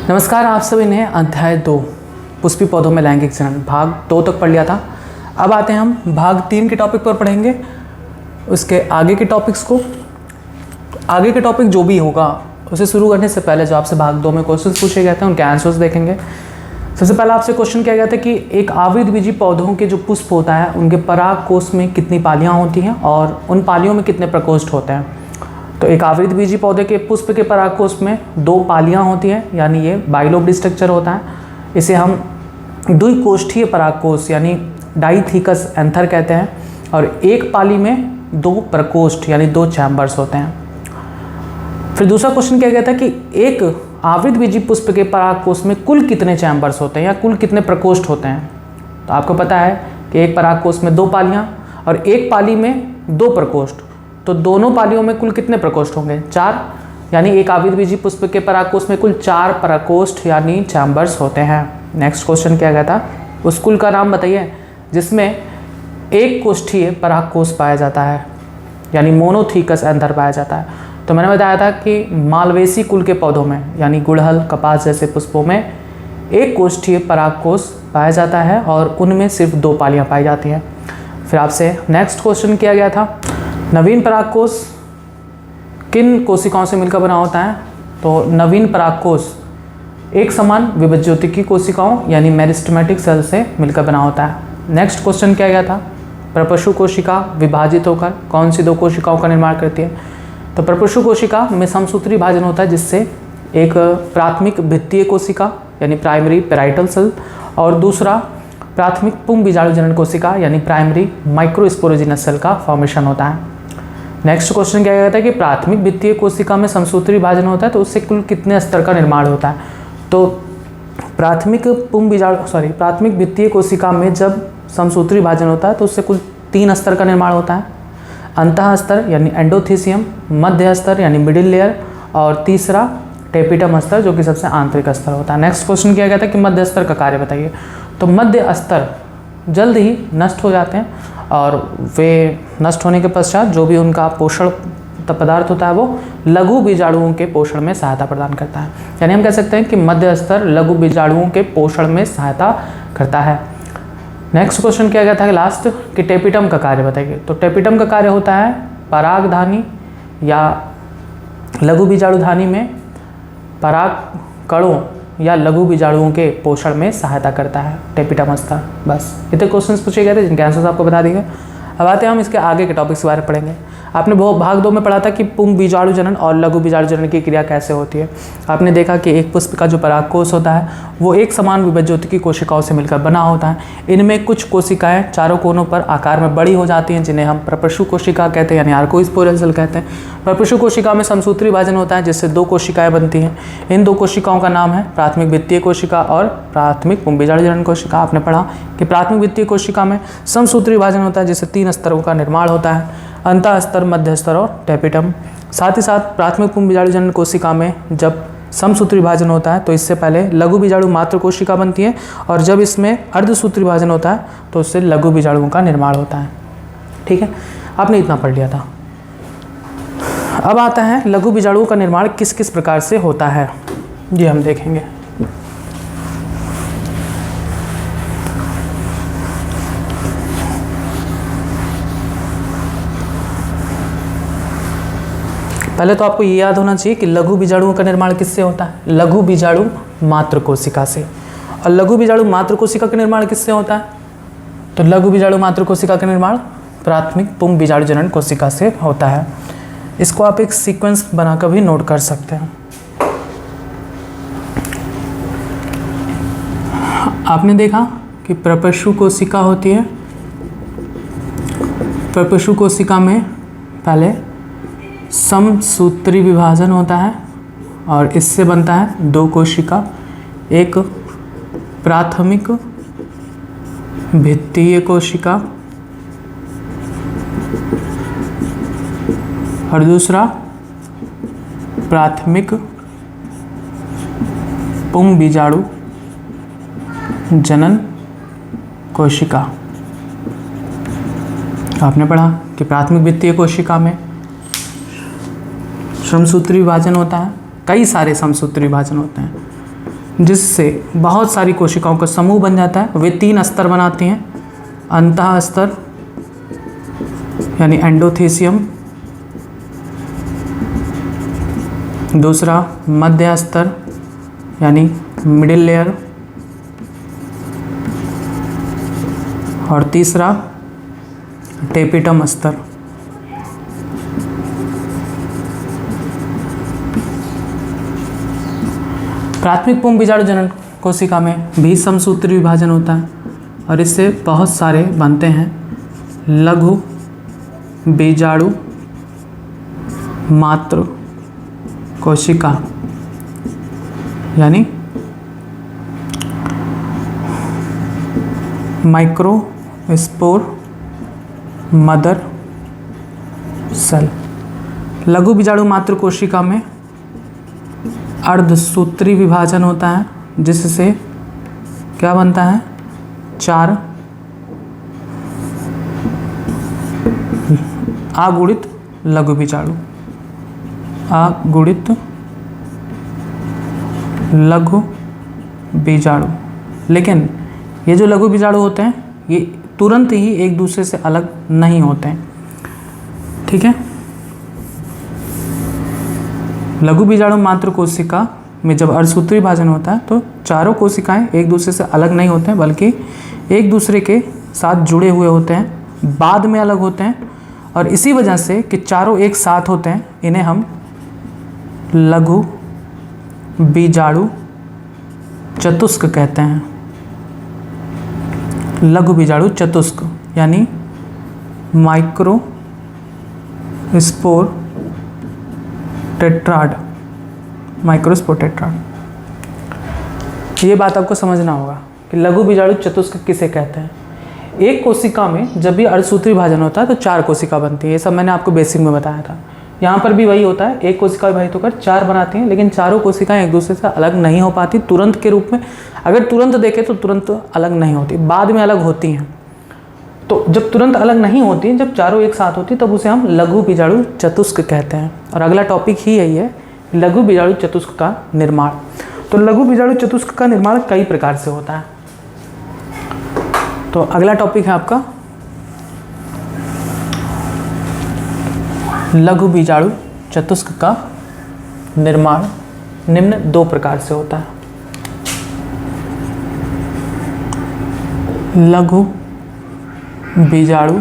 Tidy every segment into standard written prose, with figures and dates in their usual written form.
नमस्कार, आप सभी ने अध्याय 2 पुष्पी पौधों में लैंगिक जनन भाग 2 तक पढ़ लिया था। अब आते हैं हम भाग 3 के टॉपिक पर पढ़ेंगे। उसके आगे के टॉपिक्स को, आगे के टॉपिक जो भी होगा उसे शुरू करने से पहले जो आपसे भाग 2 में क्वेश्चन पूछे गए थे उनके आंसर्स देखेंगे। सबसे पहले आपसे क्वेश्चन किया गया था कि एक आवृतबीजी पौधों के जो पुष्प होता है उनके पराग कोष में कितनी पालियाँ होती हैं और उन पालियों में कितने प्रकोष्ठ होते हैं। तो एक आवृतबीजी पौधे के पुष्प के परागकोश में 2 पालियाँ होती हैं, यानी ये बाइलोब्ड स्ट्रक्चर होता है। इसे हम द्विकोष्ठीय परागकोश यानी डाइथिकस एंथर कहते हैं। और एक पाली में 2 प्रकोष्ठ यानी 2 चैम्बर्स होते हैं। फिर दूसरा क्वेश्चन किया गया था कि एक आवृतबीजी पुष्प के परागकोश में कुल कितने चैम्बर्स होते हैं या कुल कितने प्रकोष्ठ होते हैं। तो आपको पता है कि एक परागकोश में 2 पालियाँ और एक पाली में 2 प्रकोष्ठ, तो दोनों पालियों में कुल कितने प्रकोष्ठ होंगे? 4, यानी एक आवृतबीजी पुष्प के परागकोश में कुल 4 प्रकोष्ठ यानी चैम्बर्स होते हैं। नेक्स्ट क्वेश्चन किया गया था, उस कुल का नाम बताइए जिसमें एक कोष्ठीय परागकोश पाया जाता है यानी मोनोथिकस एंथर पाया जाता है। तो मैंने बताया था कि मालवेसी कुल के पौधों में यानी गुड़हल, कपास जैसे पुष्पों में एक कोष्ठीय परागकोश पाया जाता है और उनमें सिर्फ 2 पालियाँ पाई जाती हैं। फिर आपसे नेक्स्ट क्वेश्चन किया गया था, नवीन परागकोश किन कोशिकाओं से मिलकर बना होता है। तो नवीन परागकोश एक समान विभज्योतिकी कोशिकाओं यानी मेरिस्टेमेटिक सेल से मिलकर बना होता है। नेक्स्ट क्वेश्चन किया गया था, प्रपशु कोशिका विभाजित होकर कौन सी 2 कोशिकाओं का निर्माण करती है। तो प्रपशु कोशिका में समसूत्री विभाजन होता है जिससे एक प्राथमिक भित्तीय कोशिका यानी प्राइमरी पेराइटल सेल और दूसरा प्राथमिक पुंग बीजाणु जनन कोशिका यानी प्राइमरी माइक्रोस्पोरोजिनस सेल का फॉर्मेशन होता है। नेक्स्ट क्वेश्चन क्या कहता है कि प्राथमिक भित्तीय कोशिका में समसूत्री विभाजन होता है तो उससे कुल कितने स्तर का निर्माण होता है। तो प्राथमिक भित्तीय कोशिका में जब समसूत्री विभाजन होता है तो उससे कुल 3 स्तर का निर्माण होता है, अंतः स्तर यानी एंडोथीसियम, मध्य स्तर यानी मिडिल लेयर और तीसरा टेपिटम स्तर जो कि सबसे आंतरिक स्तर होता है। नेक्स्ट क्वेश्चन किया गया था कि मध्य स्तर का कार्य बताइए। तो मध्य स्तर जल्द ही नष्ट हो जाते हैं और वे नष्ट होने के पश्चात जो भी उनका पोषण पदार्थ होता है वो लघु बीजाणुओं के पोषण में सहायता प्रदान करता है। यानी हम कह सकते हैं कि मध्य स्तर लघु बीजाणुओं के पोषण में सहायता करता है। नेक्स्ट क्वेश्चन किया गया था लास्ट कि टेपिटम का कार्य बताइए। तो टेपिटम का कार्य होता है परागधानी या लघु बीजाणुधानी में पराग कणों या लघु बीजाणुओं के पोषण में सहायता करता है टेपिटम स्तर। बस इतने क्वेश्चंस पूछे गए थे जिनके आंसर्स आपको बता दिए। अब आते हैं हम इसके आगे के टॉपिक्स के बारे में पढ़ेंगे। आपने भाग 2 में पढ़ा था कि पुंग बीजाणु जनन और लघु बीजाणु जनन की क्रिया कैसे होती है। आपने देखा कि एक पुष्प का जो परागकोश होता है वो एक समान विभज्योतिकी कोशिकाओं से मिलकर बना होता है। इनमें कुछ कोशिकाएं चारों कोनों पर आकार में बड़ी हो जाती हैं जिन्हें हम प्रपशु कोशिका कहते हैं यानी आर्कोस्पोरल सेल कहते हैं। प्रपशु कोशिका में समसूत्री विभाजन होता है जिससे 2 कोशिकाएं बनती हैं। इन 2 कोशिकाओं का नाम है प्राथमिक भित्तीय कोशिका और प्राथमिक पुंग बीजाणु जनन कोशिका। आपने पढ़ा कि प्राथमिक भित्तीय कोशिका में समसूत्री विभाजन होता है जिससे 3 स्तरों का निर्माण होता है, अंतः स्तर, मध्य स्तर और टेपिटम। साथ ही साथ प्राथमिक पुंग बीजाणु जनन कोशिका में जब समसूत्री विभाजन होता है तो इससे पहले लघु बीजाणु मात्र कोशिका बनती है और जब इसमें अर्धसूत्री विभाजन होता है तो उससे लघु बीजाणुओं का निर्माण होता है। ठीक है, आपने इतना पढ़ लिया था। अब आता है लघु बीजाणुओं का निर्माण किस किस प्रकार से होता है, ये हम देखेंगे। पहले तो आपको ये याद होना चाहिए कि लघु बीजाणुओं का निर्माण किससे होता है। लघु बीजाणु मात्र कोशिका से। और लघु बीजाणु मात्र कोशिका का निर्माण किससे होता है। तो लघु बीजाणु मात्र कोशिका का निर्माण प्राथमिक पुंग बीजाणु जनन कोशिका से होता है। इसको आप एक सीक्वेंस बनाकर भी नोट कर सकते हैं। आपने देखा कि प्रपशु कोशिका होती है। प्रपशु कोशिका में पहले समसूत्री विभाजन होता है और इससे बनता है 2 कोशिका, एक प्राथमिक भित्तीय कोशिका और दूसरा प्राथमिक पुंग बीजाणु जनन कोशिका। आपने पढ़ा कि प्राथमिक भित्तीय कोशिका में समसूत्री विभाजन होता है, कई सारे समसूत्री विभाजन होते हैं। जिससे बहुत सारी कोशिकाओं का समूह बन जाता है। वे 3 स्तर बनाती हैं, अंतः स्तर यानी एंडोथेसियम, दूसरा मध्य स्तर यानी मिडिल लेयर, और तीसरा टेपिटम स्तर। प्राथमिक पुंग बीजाणु जनन कोशिका में भी समसूत्री विभाजन होता है और इससे बहुत सारे बनते हैं लघु बीजाणु मात्र कोशिका, यानी माइक्रोस्पोर मदर सेल। लघु बीजाणु मात्र कोशिका में अर्धसूत्री विभाजन होता है, जिससे क्या बनता है, 4 अगुणित लघु बीजाणु, अगुणित लघु बीजाणु। लेकिन ये जो लघु बीजाणु होते हैं ये तुरंत ही एक दूसरे से अलग नहीं होते हैं, ठीक है। लघु बीजाणु मात्र कोशिका में जब अर्धसूत्री विभाजन होता है तो चारों कोशिकाएं एक दूसरे से अलग नहीं होते हैं, बल्कि एक दूसरे के साथ जुड़े हुए होते हैं, बाद में अलग होते हैं। और इसी वजह से कि चारों एक साथ होते हैं, इन्हें हम लघु बीजाणु चतुष्क कहते हैं। लघु बीजाणु चतुष्क यानी माइक्रोस्पोर टेट्राड, माइक्रोस्पोर टेट्राड। ये बात आपको समझना होगा कि लघु बीजाणु चतुष्क किसे कहते हैं। एक कोशिका में जब भी अर्धसूत्री विभाजन होता है तो 4 कोशिका बनती है, ये सब मैंने आपको बेसिक में बताया था। यहाँ पर भी वही होता है, एक कोशिका विभाजित होकर 4 बनाती हैं, लेकिन चारों कोशिकाएं एक दूसरे से अलग नहीं हो पाती तुरंत के रूप में। अगर तुरंत देखें तो तुरंत अलग नहीं होती, बाद में अलग होती हैं। तो जब तुरंत अलग नहीं होती, जब चारों एक साथ होती, तब उसे हम लघु बीजाणु चतुष्क कहते हैं। और अगला टॉपिक ही यही है, लघु बीजाणु चतुष्क का निर्माण। तो लघु बीजाणु चतुष्क का निर्माण कई प्रकार से होता है। तो अगला टॉपिक है आपका लघु बीजाणु चतुष्क का निर्माण निम्न 2 प्रकार से होता है। लघु बीजाणु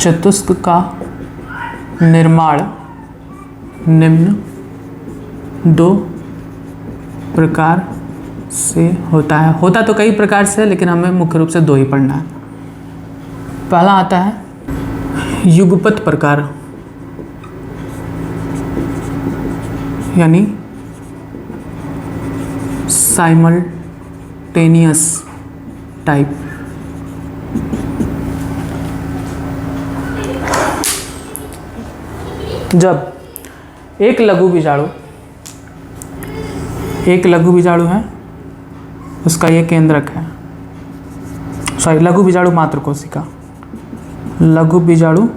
चतुष्क का निर्माण निम्न 2 प्रकार से होता है। होता तो कई प्रकार से है, लेकिन हमें मुख्य रूप से 2 ही पढ़ना है। पहला आता है युगपत प्रकार, यानी साइमल्टेनियस टाइप। जब एक लघु बीजाणु है, उसका ये केंद्रक है, लघु बीजाणु मात्र कोशिका, लघु बीजाणु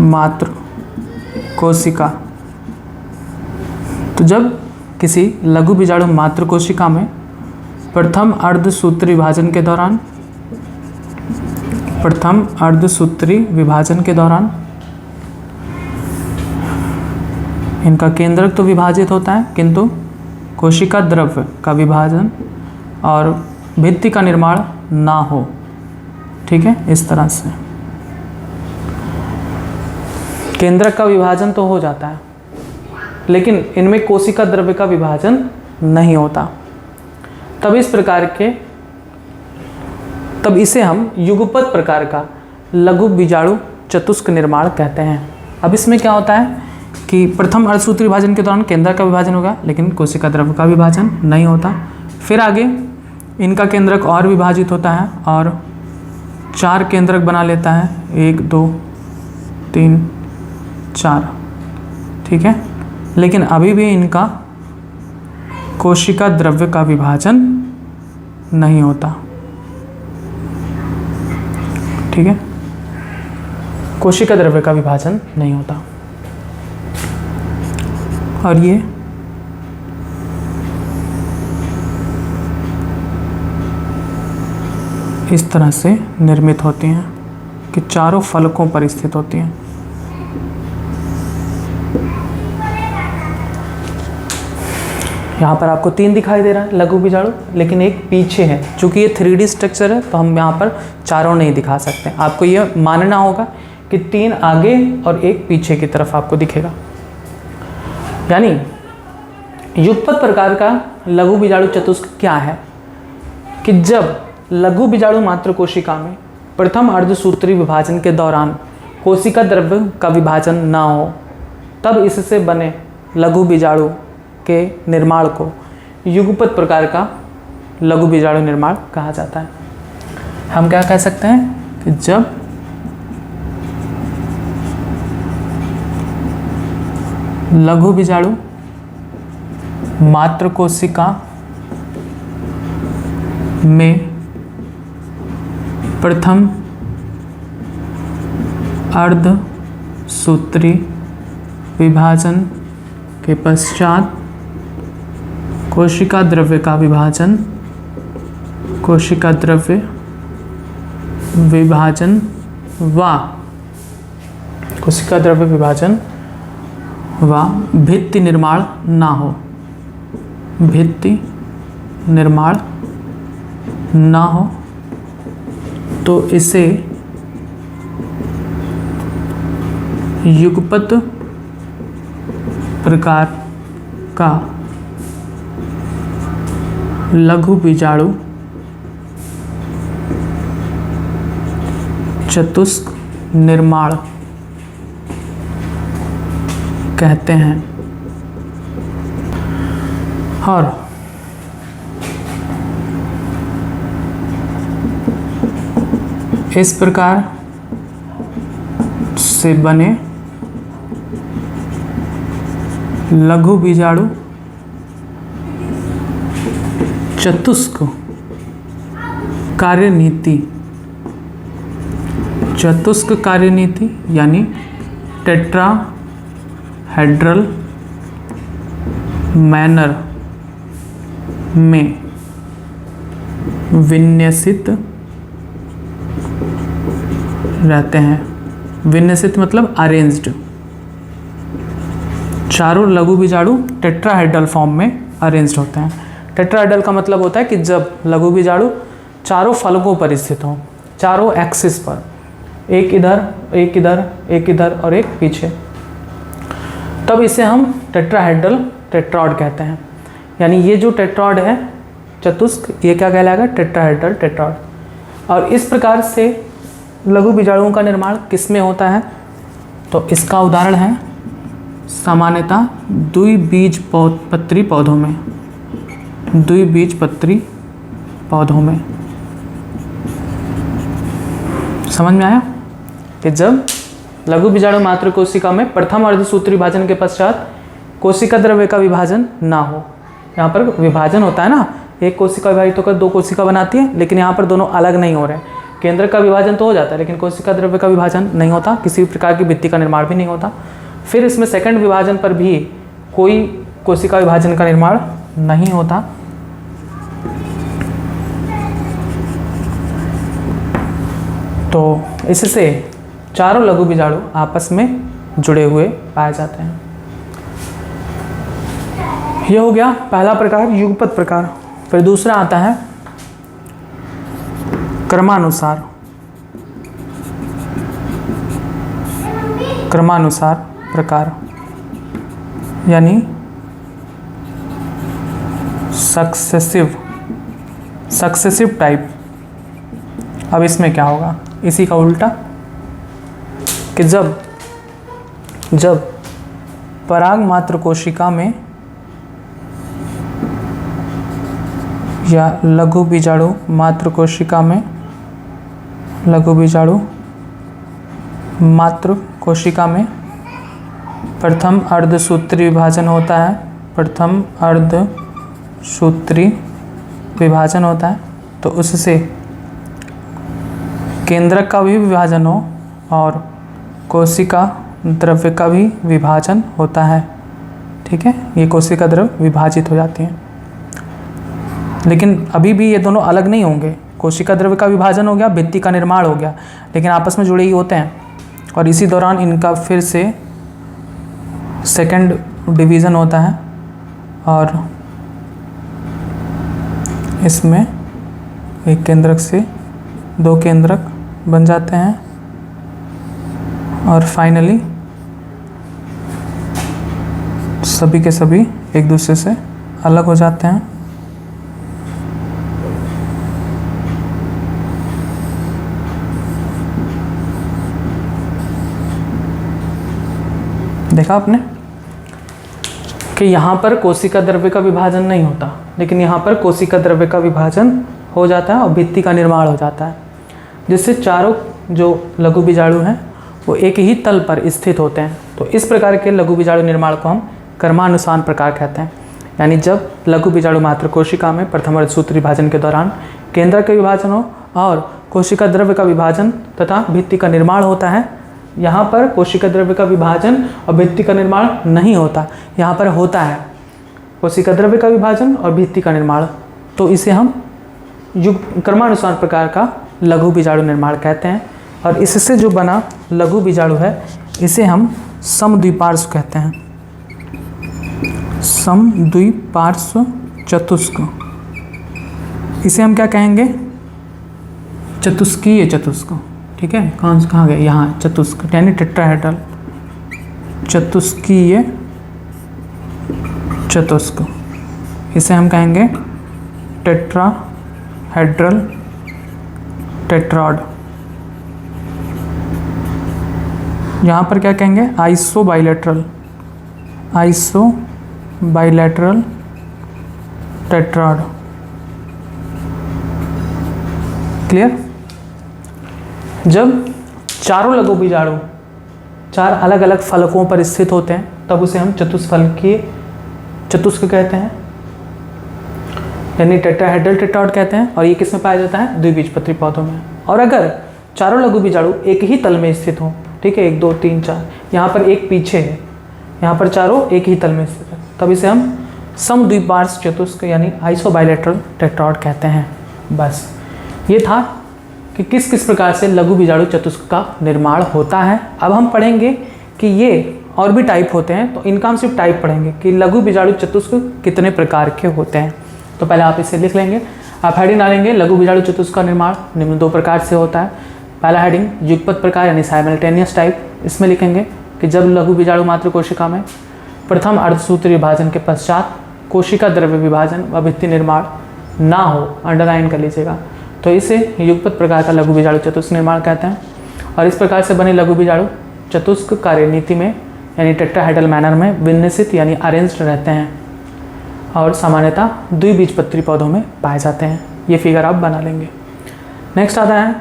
मात्र कोशिका। तो जब किसी लघु बीजाणु मात्र कोशिका में प्रथम अर्धसूत्री विभाजन के दौरान इनका केंद्रक तो विभाजित होता है, किंतु कोशिका द्रव्य का विभाजन और भित्ति का निर्माण ना हो, ठीक है। इस तरह से केंद्रक का विभाजन तो हो जाता है, लेकिन इनमें कोशिका द्रव्य का विभाजन नहीं होता। तब इसे हम युगपत प्रकार का लघु बीजाणु चतुष्क निर्माण कहते हैं। अब इसमें क्या होता है कि प्रथम अर्धसूत्री विभाजन के दौरान केंद्रक का विभाजन होगा, लेकिन कोशिका द्रव्य का विभाजन नहीं होता। फिर आगे इनका केंद्रक और विभाजित होता है और 4 केंद्रक बना लेता है, 1 2 3 4, ठीक है। लेकिन अभी भी इनका कोशिका द्रव्य का विभाजन नहीं होता, ठीक है। कोशिका द्रव्य का विभाजन नहीं होता और ये इस तरह से निर्मित होती हैं कि चारों फलकों पर स्थित होती हैं। यहाँ पर आपको 3 दिखाई दे रहा है लघु बीजाणु, लेकिन एक पीछे है। चूँकि ये 3D स्ट्रक्चर है तो हम यहाँ पर चारों नहीं दिखा सकते। आपको ये मानना होगा कि 3 आगे और 1 पीछे की तरफ आपको दिखेगा। यानी युगपत प्रकार का लघु बीजाणु चतुष्क क्या है कि जब लघु बीजाणु मात्र कोशिका में प्रथम अर्धसूत्री विभाजन के दौरान कोशिका द्रव्य का विभाजन ना हो, तब इससे बने लघु बीजाणु के निर्माण को युगपत प्रकार का लघु बीजाणु निर्माण कहा जाता है। हम क्या कह सकते हैं कि जब लघु बीजाणु मात्र कोशिका में प्रथम अर्धसूत्री विभाजन के पश्चात कोशिका द्रव्य का विभाजन, कोशिका द्रव्य विभाजन व कोशिका द्रव्य विभाजन व भित्ति निर्माण ना हो, भित्ति निर्माण ना हो, तो इसे युगपत प्रकार का लघु बीजाणु चतुष्क निर्माण कहते हैं। और इस प्रकार से बने लघु बीजाणु चतुष्क कार्यनीति, चतुष्क कार्यनीति यानी टेट्राहेड्रल मैनर में विन्यसित रहते हैं। विन्यसित मतलब अरेंज्ड। चारों लघु बीजाणु टेट्राहेड्रल फॉर्म में अरेंज्ड होते हैं। टेट्राहेड्रल का मतलब होता है कि जब लघु बीजाणु चारों फलकों पर स्थित हों, चारों एक्सिस पर, एक इधर, एक इधर, एक इधर और एक पीछे, तब इसे हम टेट्राहेड्रल टेट्रॉड कहते हैं। यानी ये जो टेट्रॉड है चतुष्क, ये क्या कहलाएगा? टेट्राहेड्रल टेट्रॉड। और इस प्रकार से लघु बीजाणुओं का निर्माण किस में होता है? तो इसका उदाहरण है सामान्यतः द्विबीजपत्री पौधों में, द्विबीजपत्री पौधों में। समझ में आया कि जब लघु बीजाणु मात्र कोशिका में प्रथम अर्धसूत्री विभाजन के पश्चात कोशिका द्रव्य का विभाजन ना हो। यहाँ पर विभाजन होता है ना, एक कोशिका विभाजित होकर 2 कोशिका बनाती है, लेकिन यहाँ पर दोनों अलग नहीं हो रहे हैं। केंद्र का विभाजन तो हो जाता है, लेकिन कोशिका द्रव्य का विभाजन नहीं होता, किसी भी प्रकार की भित्ति का निर्माण भी नहीं होता। फिर इसमें सेकंड विभाजन पर भी कोई कोशिका विभाजन का निर्माण नहीं होता। तो इससे चारों लघु बीजाणु आपस में जुड़े हुए पाए जाते हैं। यह हो गया पहला प्रकार, युगपत प्रकार। फिर दूसरा आता है क्रमानुसार, क्रमानुसार प्रकार यानी सक्सेसिव टाइप। अब इसमें क्या होगा? इसी का उल्टा, कि जब पराग मात्र कोशिका में या लघु बीजाणु मात्र कोशिका में, लघु बीजाणु मात्र कोशिका में प्रथम अर्धसूत्री विभाजन होता है, प्रथम अर्धसूत्री विभाजन होता है, तो उससे केंद्रक का भी विभाजन हो और कोशिका द्रव्य का भी विभाजन होता है। ठीक है, ये कोशिका द्रव्य विभाजित हो जाती हैं। लेकिन अभी भी ये दोनों अलग नहीं होंगे, कोशिका द्रव्य का विभाजन हो गया, भित्ति का निर्माण हो गया, लेकिन आपस में जुड़े ही होते हैं। और इसी दौरान इनका फिर से सेकंड डिवीज़न होता है और इसमें एक केंद्रक से 2 केंद्रक बन जाते हैं और फाइनली सभी के सभी एक दूसरे से अलग हो जाते हैं। देखा आपने कि यहाँ पर कोशिका द्रव्य का विभाजन नहीं होता, लेकिन यहाँ पर कोशिका द्रव्य का विभाजन हो जाता है और भित्ति का निर्माण हो जाता है, जिससे चारों जो लघु बीजाणु हैं वो एक ही तल पर स्थित होते हैं। तो इस प्रकार के लघु बीजाणु निर्माण को हम क्रमानुसार प्रकार कहते हैं। यानी जब लघु बीजाणु मात्र कोशिका में प्रथम अर्धसूत्री विभाजन के दौरान केंद्रक का विभाजन हो और कोशिका द्रव्य का विभाजन तथा भित्ति का निर्माण होता है, यहाँ पर कोशिका द्रव्य का विभाजन और भित्ति का निर्माण नहीं होता, यहाँ पर होता है कोशिका द्रव्य का विभाजन और भित्ति का निर्माण। तो इसे हम क्रमानुसार प्रकार का लघु बीजाणु निर्माण कहते हैं। और इससे जो बना लघु बीजाणु है इसे हम समद्विपार्श्व कहते हैं, समद्विपार्श्व चतुष्क। इसे हम क्या कहेंगे? चतुष्कीय चतुष्क। ठीक है, कहाँ गए? यहाँ चतुष्क यानी टेट्राहेड्रल, चतुष्कीय चतुष्क। इसे हम कहेंगे टेट्राहेड्रल टेट्राड। यहाँ पर क्या कहेंगे? आइसोबाइलेटरल, आइसोबाइलेटरल टेट्राड। क्लियर? जब चारों लघु बीजाणु 4 अलग अलग फलकों पर स्थित होते हैं तब उसे हम चतुष्फलकीय चतुष्क कहते हैं, यानी टेट्राहेड्रल टेट्राड कहते हैं। और ये किस में पाया जाता है? द्विबीजपत्री पौधों में। और अगर चारों लघु बीजाणु एक ही तल में स्थित हों, ठीक है, 1 2 3 4, यहाँ पर एक पीछे है, यहाँ पर चारों एक ही तल में स्थित है, तब इसे हम समद्विपार्श्व चतुष्क यानी आइसोबाइलेटरल टेट्राड कहते हैं। बस ये था कि किस किस प्रकार से लघु बीजाणु चतुष्क का निर्माण होता है। अब हम पढ़ेंगे कि ये और भी टाइप होते हैं, तो इनका हम सिर्फ टाइप पढ़ेंगे कि लघु बीजाणु चतुष्क कितने प्रकार के होते हैं। तो पहले आप इसे लिख लेंगे, आप हेडिंग डालेंगे लघु बीजाणु चतुष्क का निर्माण निम्न 2 प्रकार से होता है। पहला हेडिंग युगपत प्रकार यानी साइमल्टेनियस टाइप। इसमें लिखेंगे कि जब लघु बीजाणु मात्र कोशिका में प्रथम अर्धसूत्री विभाजन के पश्चात कोशिका द्रव्य विभाजन व भित्ति निर्माण ना हो, अंडरलाइन कर लीजिएगा, तो इसे युगपत प्रकार का लघु बीजाणु चतुष्क निर्माण कहते हैं। और इस प्रकार से बने लघु बीजाणु चतुष्क कार्यनीति में यानी टेट्राहेड्रल मैनर में विन्यासित यानी अरेंज्ड रहते हैं और सामान्यतः द्विबीजपत्री पौधों में पाए जाते हैं। ये फिगर आप बना लेंगे। नेक्स्ट आता है,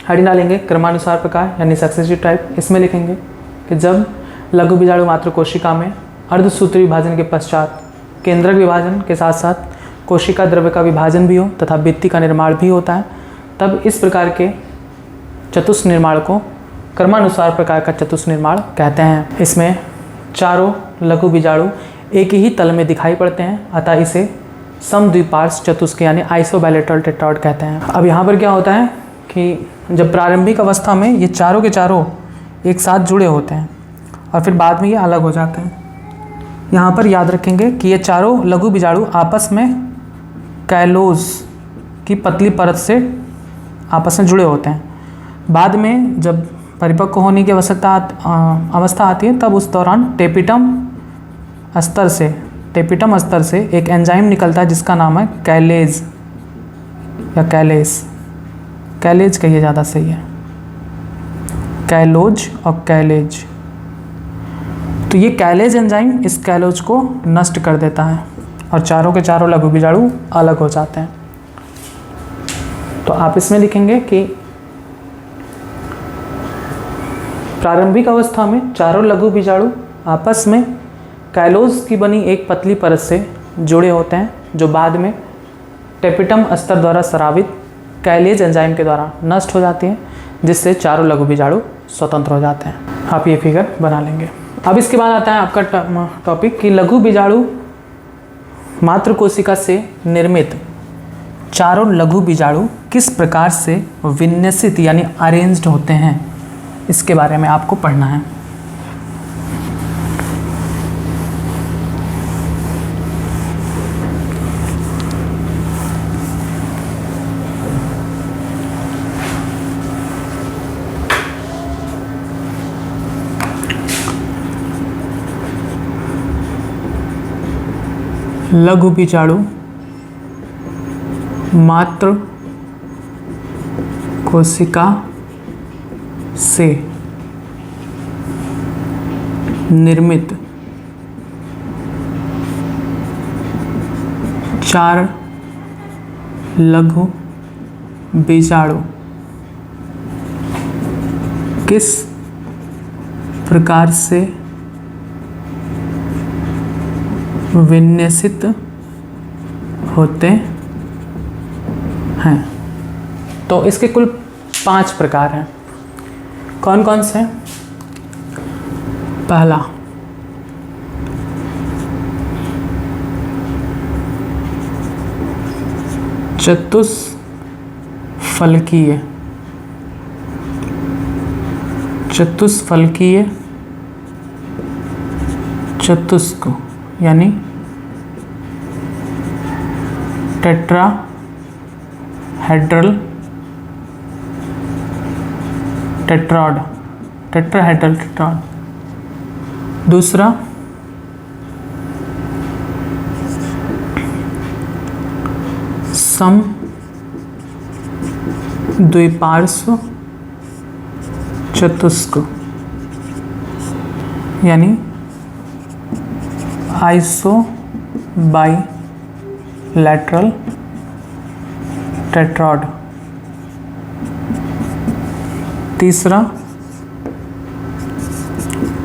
हेडिंग डालेंगे क्रमानुसार प्रकार यानी सक्सेसिव टाइप। इसमें लिखेंगे कि जब लघु बीजाणु मात्र कोशिका में अर्धसूत्री विभाजन के पश्चात केंद्रक विभाजन के साथ साथ कोशिका द्रव्य का विभाजन भी हो तथा भित्ति का निर्माण भी होता है, तब इस प्रकार के चतुष्क निर्माण को क्रमानुसार प्रकार का चतुष्क निर्माण कहते हैं। इसमें चारों लघु बीजाणु एक ही तल में दिखाई पड़ते हैं, अतः इसे समद्विपार्श्व चतुष्क यानी आइसोबाइलेटरल टेट्राड कहते हैं। अब यहाँ पर क्या होता है कि जब प्रारंभिक अवस्था में ये चारों के चारों एक साथ जुड़े होते हैं और फिर बाद में ये अलग हो जाते हैं। यहाँ पर याद रखेंगे कि ये चारों लघु बीजाणु आपस में कैलोज की पतली परत से आपस में जुड़े होते हैं। बाद में जब परिपक्व होने की अवस्था आती है तब उस दौरान टेपिटम स्तर से एक एंजाइम निकलता है जिसका नाम है कैलेज या कैलेज कहिए, ज़्यादा सही है, कैलोज और कैलेज। तो ये कैलेज एंजाइम इस कैलोज को नष्ट कर देता है और चारों के चारों लघु बीजाणु अलग हो जाते हैं। तो आप इसमें लिखेंगे कि प्रारंभिक अवस्था में चारों लघु बीजाणु आपस में कैलोज की बनी एक पतली परत से जुड़े होते हैं, जो बाद में टेपिटम स्तर द्वारा स्रावित कैलेज एंजाइम के द्वारा नष्ट हो जाती है, जिससे चारों लघु बीजाणु स्वतंत्र हो जाते हैं। आप ये फिगर बना लेंगे। अब इसके बाद आता है आपका टॉपिक कि लघु बीजाणु मात्र कोशिका से निर्मित चारों लघु बीजाणु किस प्रकार से विन्यसित यानी अरेंज्ड होते हैं, इसके बारे में आपको पढ़ना है। लघु बीजाणु मात्र कोशिका से निर्मित 4 लघु बीजाणु किस प्रकार से विन्यसित होते हैं। तो इसके कुल 5 प्रकार हैं। कौन कौन से? पहला, चतुष्फलकीय। चतुष्फलकीय चतुष्क यानी टेट्राहेड्रल टेट्राड, टेट्राहेड्रल टेट्राड। दूसरा, सम द्विपार्श्व चतुष्क यानी आइसोबाइलैटरल टेट्राड। तीसरा,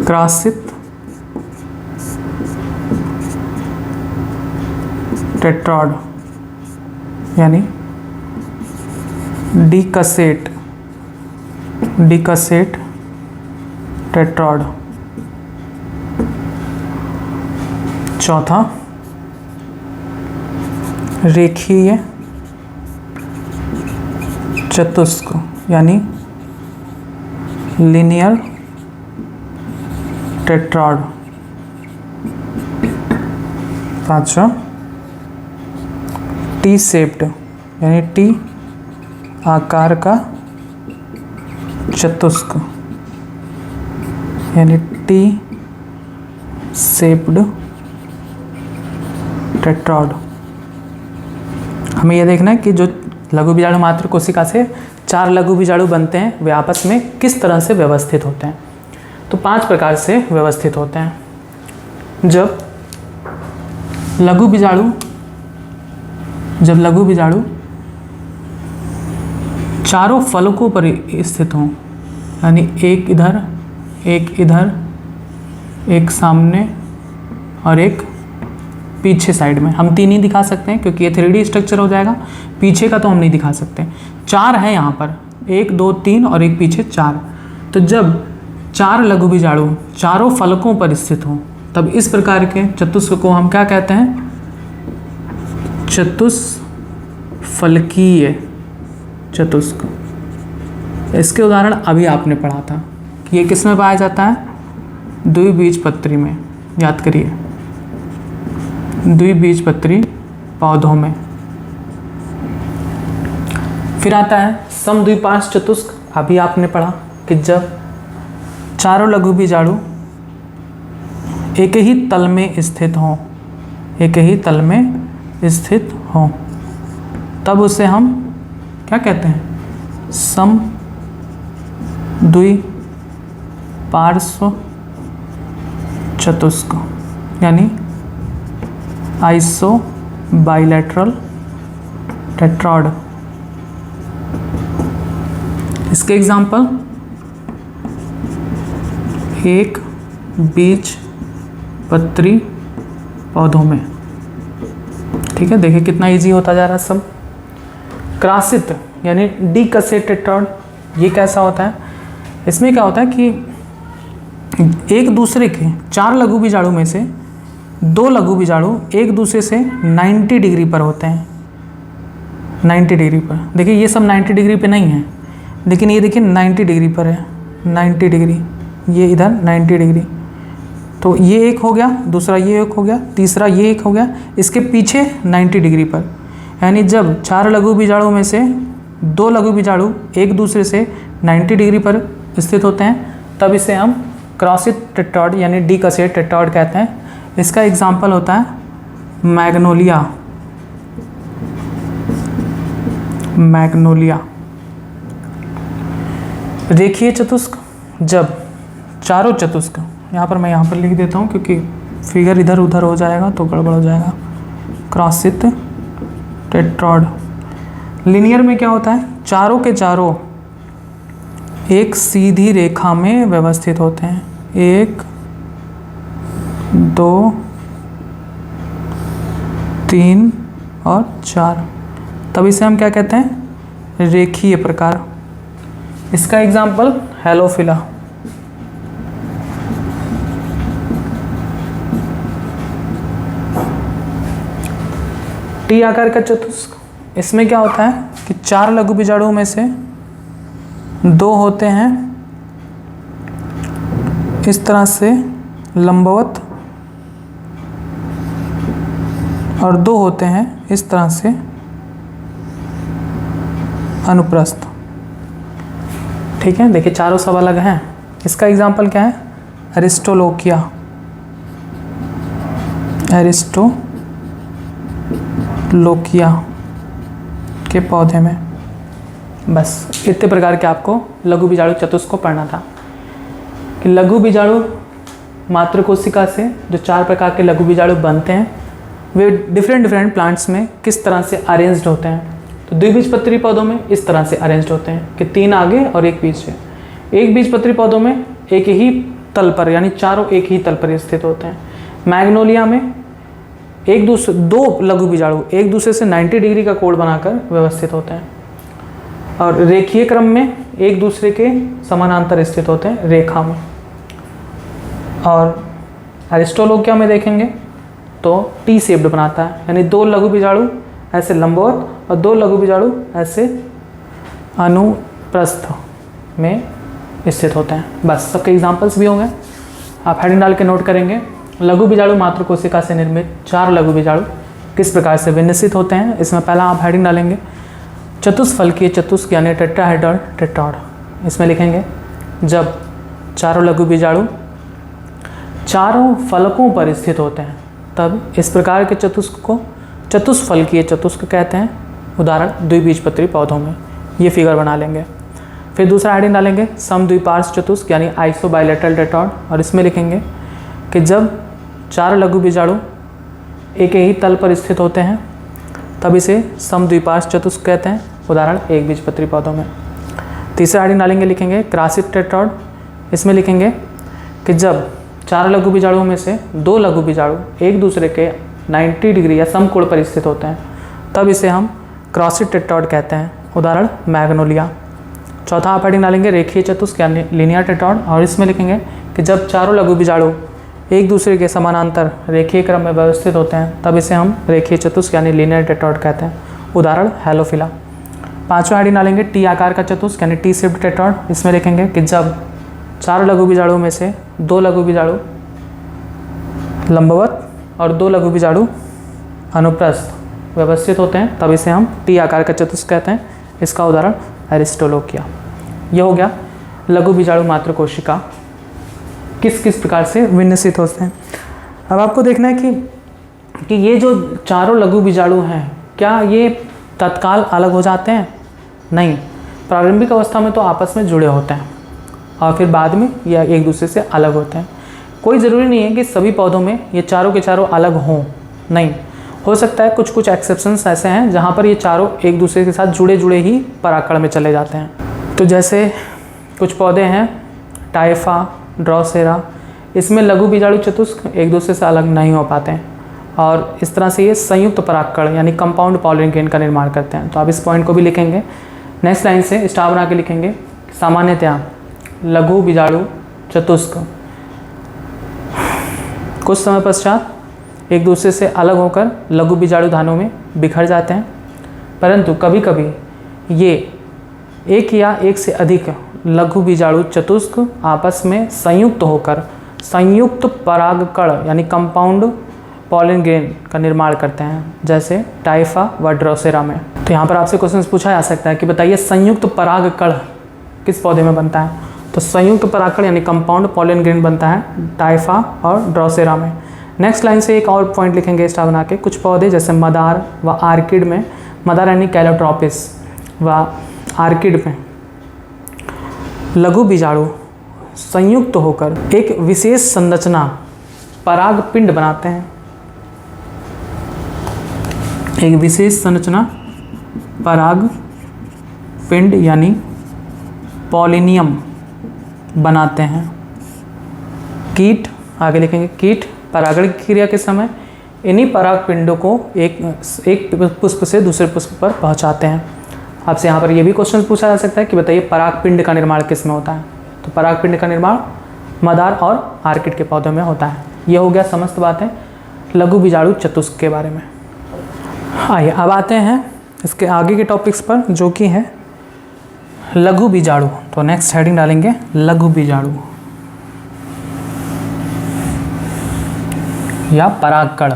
क्रॉसित टेट्राड यानी डिकसेट टेट्राड। चौथा, रेखीय चतुष्क यानी लीनियर टेट्राड। पांचवा, टी शेप्ड यानी टी आकार का चतुष्क यानी टी शेप्ड टेट्राड। हमें यह देखना है कि जो लघु बीजाणु मात्र कोशिका से 4 लघु बीजाणु बनते हैं वे आपस में किस तरह से व्यवस्थित होते हैं। तो 5 प्रकार से व्यवस्थित होते हैं। जब लघु बीजाणु चारों फलकों पर स्थित हों, यानी एक इधर, एक सामने और एक पीछे साइड में। हम 3 ही दिखा सकते हैं क्योंकि ये 3D स्ट्रक्चर हो जाएगा, पीछे का तो हम नहीं दिखा सकते। 4 है यहाँ पर, 1 2 3 और एक पीछे 4। तो जब 4 लघु बीजाणु चारों फलकों पर स्थित हों तब इस प्रकार के चतुष्क को हम क्या कहते हैं? चतुष्फलकीय चतुष्क। इसके उदाहरण अभी आपने पढ़ा था कि ये किस में पाया जाता है? द्विबीजपत्री में। याद करिए, द्विबीजपत्री पौधों में। फिर आता है समद्विपार्श्व चतुष्क। अभी आपने पढ़ा कि जब चारों लघु बीजाणु एक ही तल में स्थित हों, तब उसे हम क्या कहते हैं? समद्विपार्श्व चतुष्क यानी आइसोबाइलैटरल टेट्राड। इसके एग्जाम्पल, एक बीजपत्री पौधों में। ठीक है, देखिए कितना इजी होता जा रहा है सब। क्रॉसित यानी डिकसेट टेट्राड, ये कैसा होता है? इसमें क्या होता है कि एक दूसरे के 4 लघु बीजाणु में से 2 लघु बीजाणु एक दूसरे से 90 डिग्री पर होते हैं। 90 डिग्री पर। देखिए ये सब 90 डिग्री पे नहीं है, लेकिन ये देखिए 90 डिग्री पर है, 90 डिग्री, ये इधर 90 डिग्री। तो ये एक हो गया, दूसरा ये एक हो गया, तीसरा ये एक हो गया, इसके पीछे 90 डिग्री पर। यानी जब 4 लघु बीजाणु में से 2 लघु बीजाणु एक दूसरे से 90 डिग्री पर स्थित होते हैं, तब इसे हम क्रॉसित टेट्राड यानी डीकसेट टेट्राड कहते हैं। इसका एग्जाम्पल होता है मैग्नोलिया, मैग्नोलिया। रेखीय चतुष्क, जब चारों चतुष्क, यहाँ पर मैं यहाँ पर लिख देता हूँ क्योंकि फिगर इधर उधर हो जाएगा तो गड़बड़ हो जाएगा। क्रॉसित टेट्राड। लिनियर में क्या होता है, चारों के चारों एक सीधी रेखा में व्यवस्थित होते हैं, 1 2 3 और 4, तब इसे हम क्या कहते हैं, रेखीय प्रकार। इसका एग्जाम्पल हेलोफिला। टी आकार का चतुष्क, इसमें क्या होता है कि 4 लघु बीजाणुओं में से 2 होते हैं इस तरह से लंबवत और 2 होते हैं इस तरह से अनुप्रस्थ। ठीक है, देखिए चारों सब अलग हैं। इसका एग्जाम्पल क्या है, एरिस्टोलोकिया, एरिस्टोलोकिया के पौधे में। बस इतने प्रकार के आपको लघु बीजाणु चतुष्क को पढ़ना था कि लघु बीजाणु मात्र कोशिका से जो 4 प्रकार के लघु बीजाणु बनते हैं वे डिफरेंट प्लांट्स में किस तरह से अरेंज्ड होते हैं। तो द्विबीजपत्री पौधों में इस तरह से अरेंज्ड होते हैं कि 3 आगे और 1 पीछे। एक बीजपत्री पौधों में एक ही तल पर, यानी चारों एक ही तल पर स्थित होते हैं। मैग्नोलिया में 2 लघु बीजाणु एक दूसरे से 90 डिग्री का कोण बनाकर व्यवस्थित होते हैं और रेखीय क्रम में एक दूसरे के समानांतर स्थित होते हैं रेखा में। और एरिस्टोलोकिया में देखेंगे तो टी शेप्ड बनाता है, यानी 2 लघु बीजाणु ऐसे लंबवत और 2 लघु बीजाणु ऐसे अनुप्रस्थ में स्थित होते हैं। बस सबके एग्जांपल्स भी होंगे, आप हेडिंग डाल के नोट करेंगे। लघु बीजाणु मात्र कोशिका से निर्मित 4 लघु बीजाणु किस प्रकार से विन्यासित होते हैं, इसमें पहला आप हेडिंग डालेंगे चतुष्फलकीय चतुष्क यानी टेट्राहेड्रल टेट्राड। इसमें लिखेंगे जब चारों लघु बीजाणु चारों फलकों पर स्थित होते हैं तब इस प्रकार के चतुष्क को चतुष्फलकीय चतुष्क कहते हैं। उदाहरण द्विबीजपत्री पौधों में, ये फिगर बना लेंगे। फिर दूसरा हेडिंग डालेंगे समद्विपार्श्व चतुष्क यानी आइसोबाइलेटरल टेट्राड, और इसमें लिखेंगे कि जब 4 लघु बीजाणु एक ही तल पर स्थित होते हैं तब इसे समद्विपार्श्व चतुष्क कहते हैं। उदाहरण एक बीजपत्री पौधों में। तीसरा हेडिंग डालेंगे, लिखेंगे क्रॉसित टेट्राड। इसमें लिखेंगे कि जब 4 लघु बीजाणुओं में से 2 लघु बीजाणु एक दूसरे के 90 डिग्री या समकोण पर स्थित होते हैं तब इसे हम क्रॉसित टेट्राड कहते हैं। उदाहरण मैग्नोलिया। चौथा आप हेडिंग डालेंगे रेखीय चतुष्क यानी लीनियर टेट्राड, और इसमें लिखेंगे कि जब चारों लघु बीजाणु एक दूसरे के समानांतर रेखीय क्रम में व्यवस्थित होते हैं तब इसे हम रेखीय चतुष्क यानी लीनियर टेट्राड कहते हैं। उदाहरण हेलोफिला। पांचवा हेडिंग डालेंगे टी आकार का चतुष्क यानी टी शेप्ड टेट्राड। इसमें लिखेंगे कि जब 4 लघु बीजाणुओं में से 2 लघु बीजाणु लंबवत और 2 लघु बीजाणु अनुप्रस्थ व्यवस्थित होते हैं तब इसे हम टी आकार का चतुष्क कहते हैं। इसका उदाहरण एरिस्टोलोकिया। यह हो गया लघु बीजाणु मात्र कोशिका किस किस प्रकार से विन्यासित होते हैं। अब आपको देखना है कि ये जो चारों लघु बीजाणु हैं क्या ये तत्काल अलग हो जाते हैं? नहीं, प्रारंभिक अवस्था में तो आपस में जुड़े होते हैं और फिर बाद में यह एक दूसरे से अलग होते हैं। कोई ज़रूरी नहीं है कि सभी पौधों में ये चारों के चारों अलग हों, नहीं, हो सकता है कुछ एक्सेप्शंस ऐसे हैं जहाँ पर ये चारों एक दूसरे के साथ जुड़े ही परागकण में चले जाते हैं। तो जैसे कुछ पौधे हैं टाइफा, ड्रोसेरा, इसमें लघु बीजाणु चतुष्क एक दूसरे से अलग नहीं हो पाते हैं और इस तरह से ये संयुक्त परागकण यानी कंपाउंड पॉलन ग्रेन का निर्माण करते हैं। तो आप इस पॉइंट को भी लिखेंगे। नेक्स्ट लाइन से स्टार बना के लिखेंगे सामान्यतया लघु बीजाणु चतुष्क कुछ समय पश्चात एक दूसरे से अलग होकर लघु बीजाणु धानों में बिखर जाते हैं। परंतु कभी कभी ये एक या एक से अधिक लघु बीजाणु चतुस्क आपस में संयुक्त होकर संयुक्त परागकण यानी कंपाउंड पॉलन ग्रेन का निर्माण करते हैं, जैसे टाइफा व ड्रोसेरा में। तो यहाँ पर आपसे क्वेश्चन पूछा जा सकता है कि बताइए संयुक्त परागकण किस पौधे में बनता है। तो संयुक्त परागकण यानी कंपाउंड पॉलन ग्रेन बनता है टाइफा और ड्रोसेरा में। नेक्स्ट लाइन से एक और पॉइंट लिखेंगे स्टार बना के। कुछ पौधे जैसे मदार व आर्किड में, मदार यानी कैलोट्रोपिस व आर्किड में लघु बीजाणु संयुक्त होकर एक विशेष संरचना पराग पिंड बनाते हैं। एक विशेष संरचना पराग पिंड यानी पॉलिनियम बनाते हैं। कीट, आगे लिखेंगे कीट परागण की क्रिया के समय इन्हीं पराग पिंडों को एक पुष्प से दूसरे पुष्प पर पहुंचाते हैं। आपसे यहाँ पर यह भी क्वेश्चन पूछा जा सकता है कि बताइए पराग पिंड का निर्माण किस में होता है। तो पराग पिंड का निर्माण मदार और आर्किड के पौधों में होता है। यह हो गया समस्त बातें लघु बीजाणु चतुस्क के बारे में। आइए अब आते हैं इसके आगे के टॉपिक्स पर, जो कि है लघु बीजाणु। तो नेक्स्ट हेडिंग डालेंगे लघु बीजाणु या परागकण,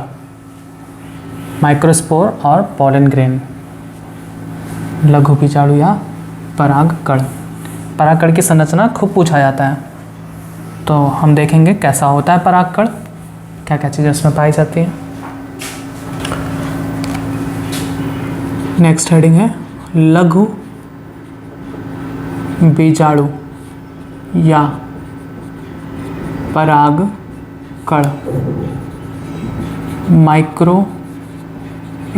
माइक्रोस्पोर और पॉलन ग्रेन। लघु बीजाणु या परागकण। परागकण की संरचना खूब पूछा जाता है, तो हम देखेंगे कैसा होता है परागकण, क्या क्या चीज़ें उसमें पाई जाती हैं। नेक्स्ट हेडिंग है लघु बीजाणु या परागकण, माइक्रो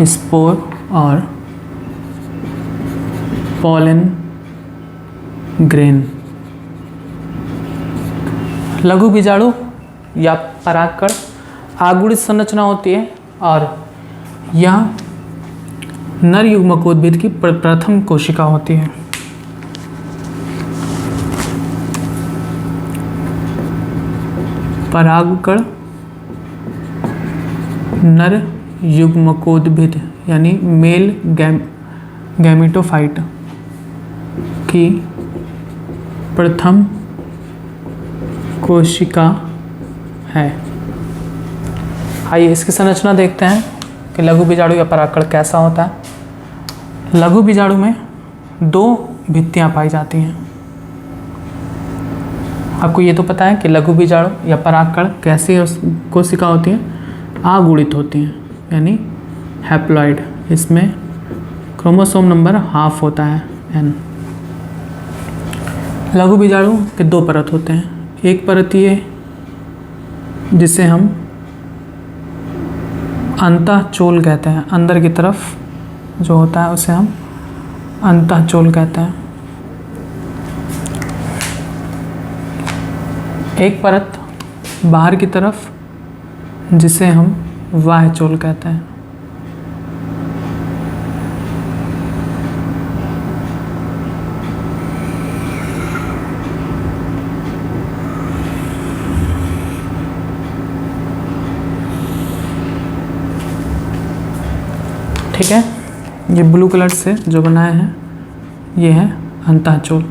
स्पोर और पॉलन ग्रेन। लघु बीजाणु या परागकण आगुणित संरचना होती है और यह नर युग्मकोद्भिद की प्रथम कोशिका होती है। परागकण नर युग्मकोद्भिद यानी मेल गैमेटोफाइट की प्रथम कोशिका है। आइए इसकी संरचना देखते हैं कि लघु बीजाणु या परागकण कैसा होता है। लघु बीजाणु में दो भित्तियां पाई जाती हैं। आपको ये तो पता है कि लघु बीजाणु या परागकण कैसी कोशिका होती है, आगुणित होती हैं यानी हैप्लॉइड। इसमें क्रोमोसोम नंबर हाफ होता है n। लघु बीजाणु के दो परत होते हैं। एक परत ये जिसे हम अंतःचोल कहते हैं, अंदर की तरफ जो होता है उसे हम अंतःचोल कहते हैं। एक परत बाहर की तरफ जिसे हम बाह्यचोल कहते हैं। ठीक है, ये ब्लू कलर से जो बनाए हैं ये है अंतःचोल,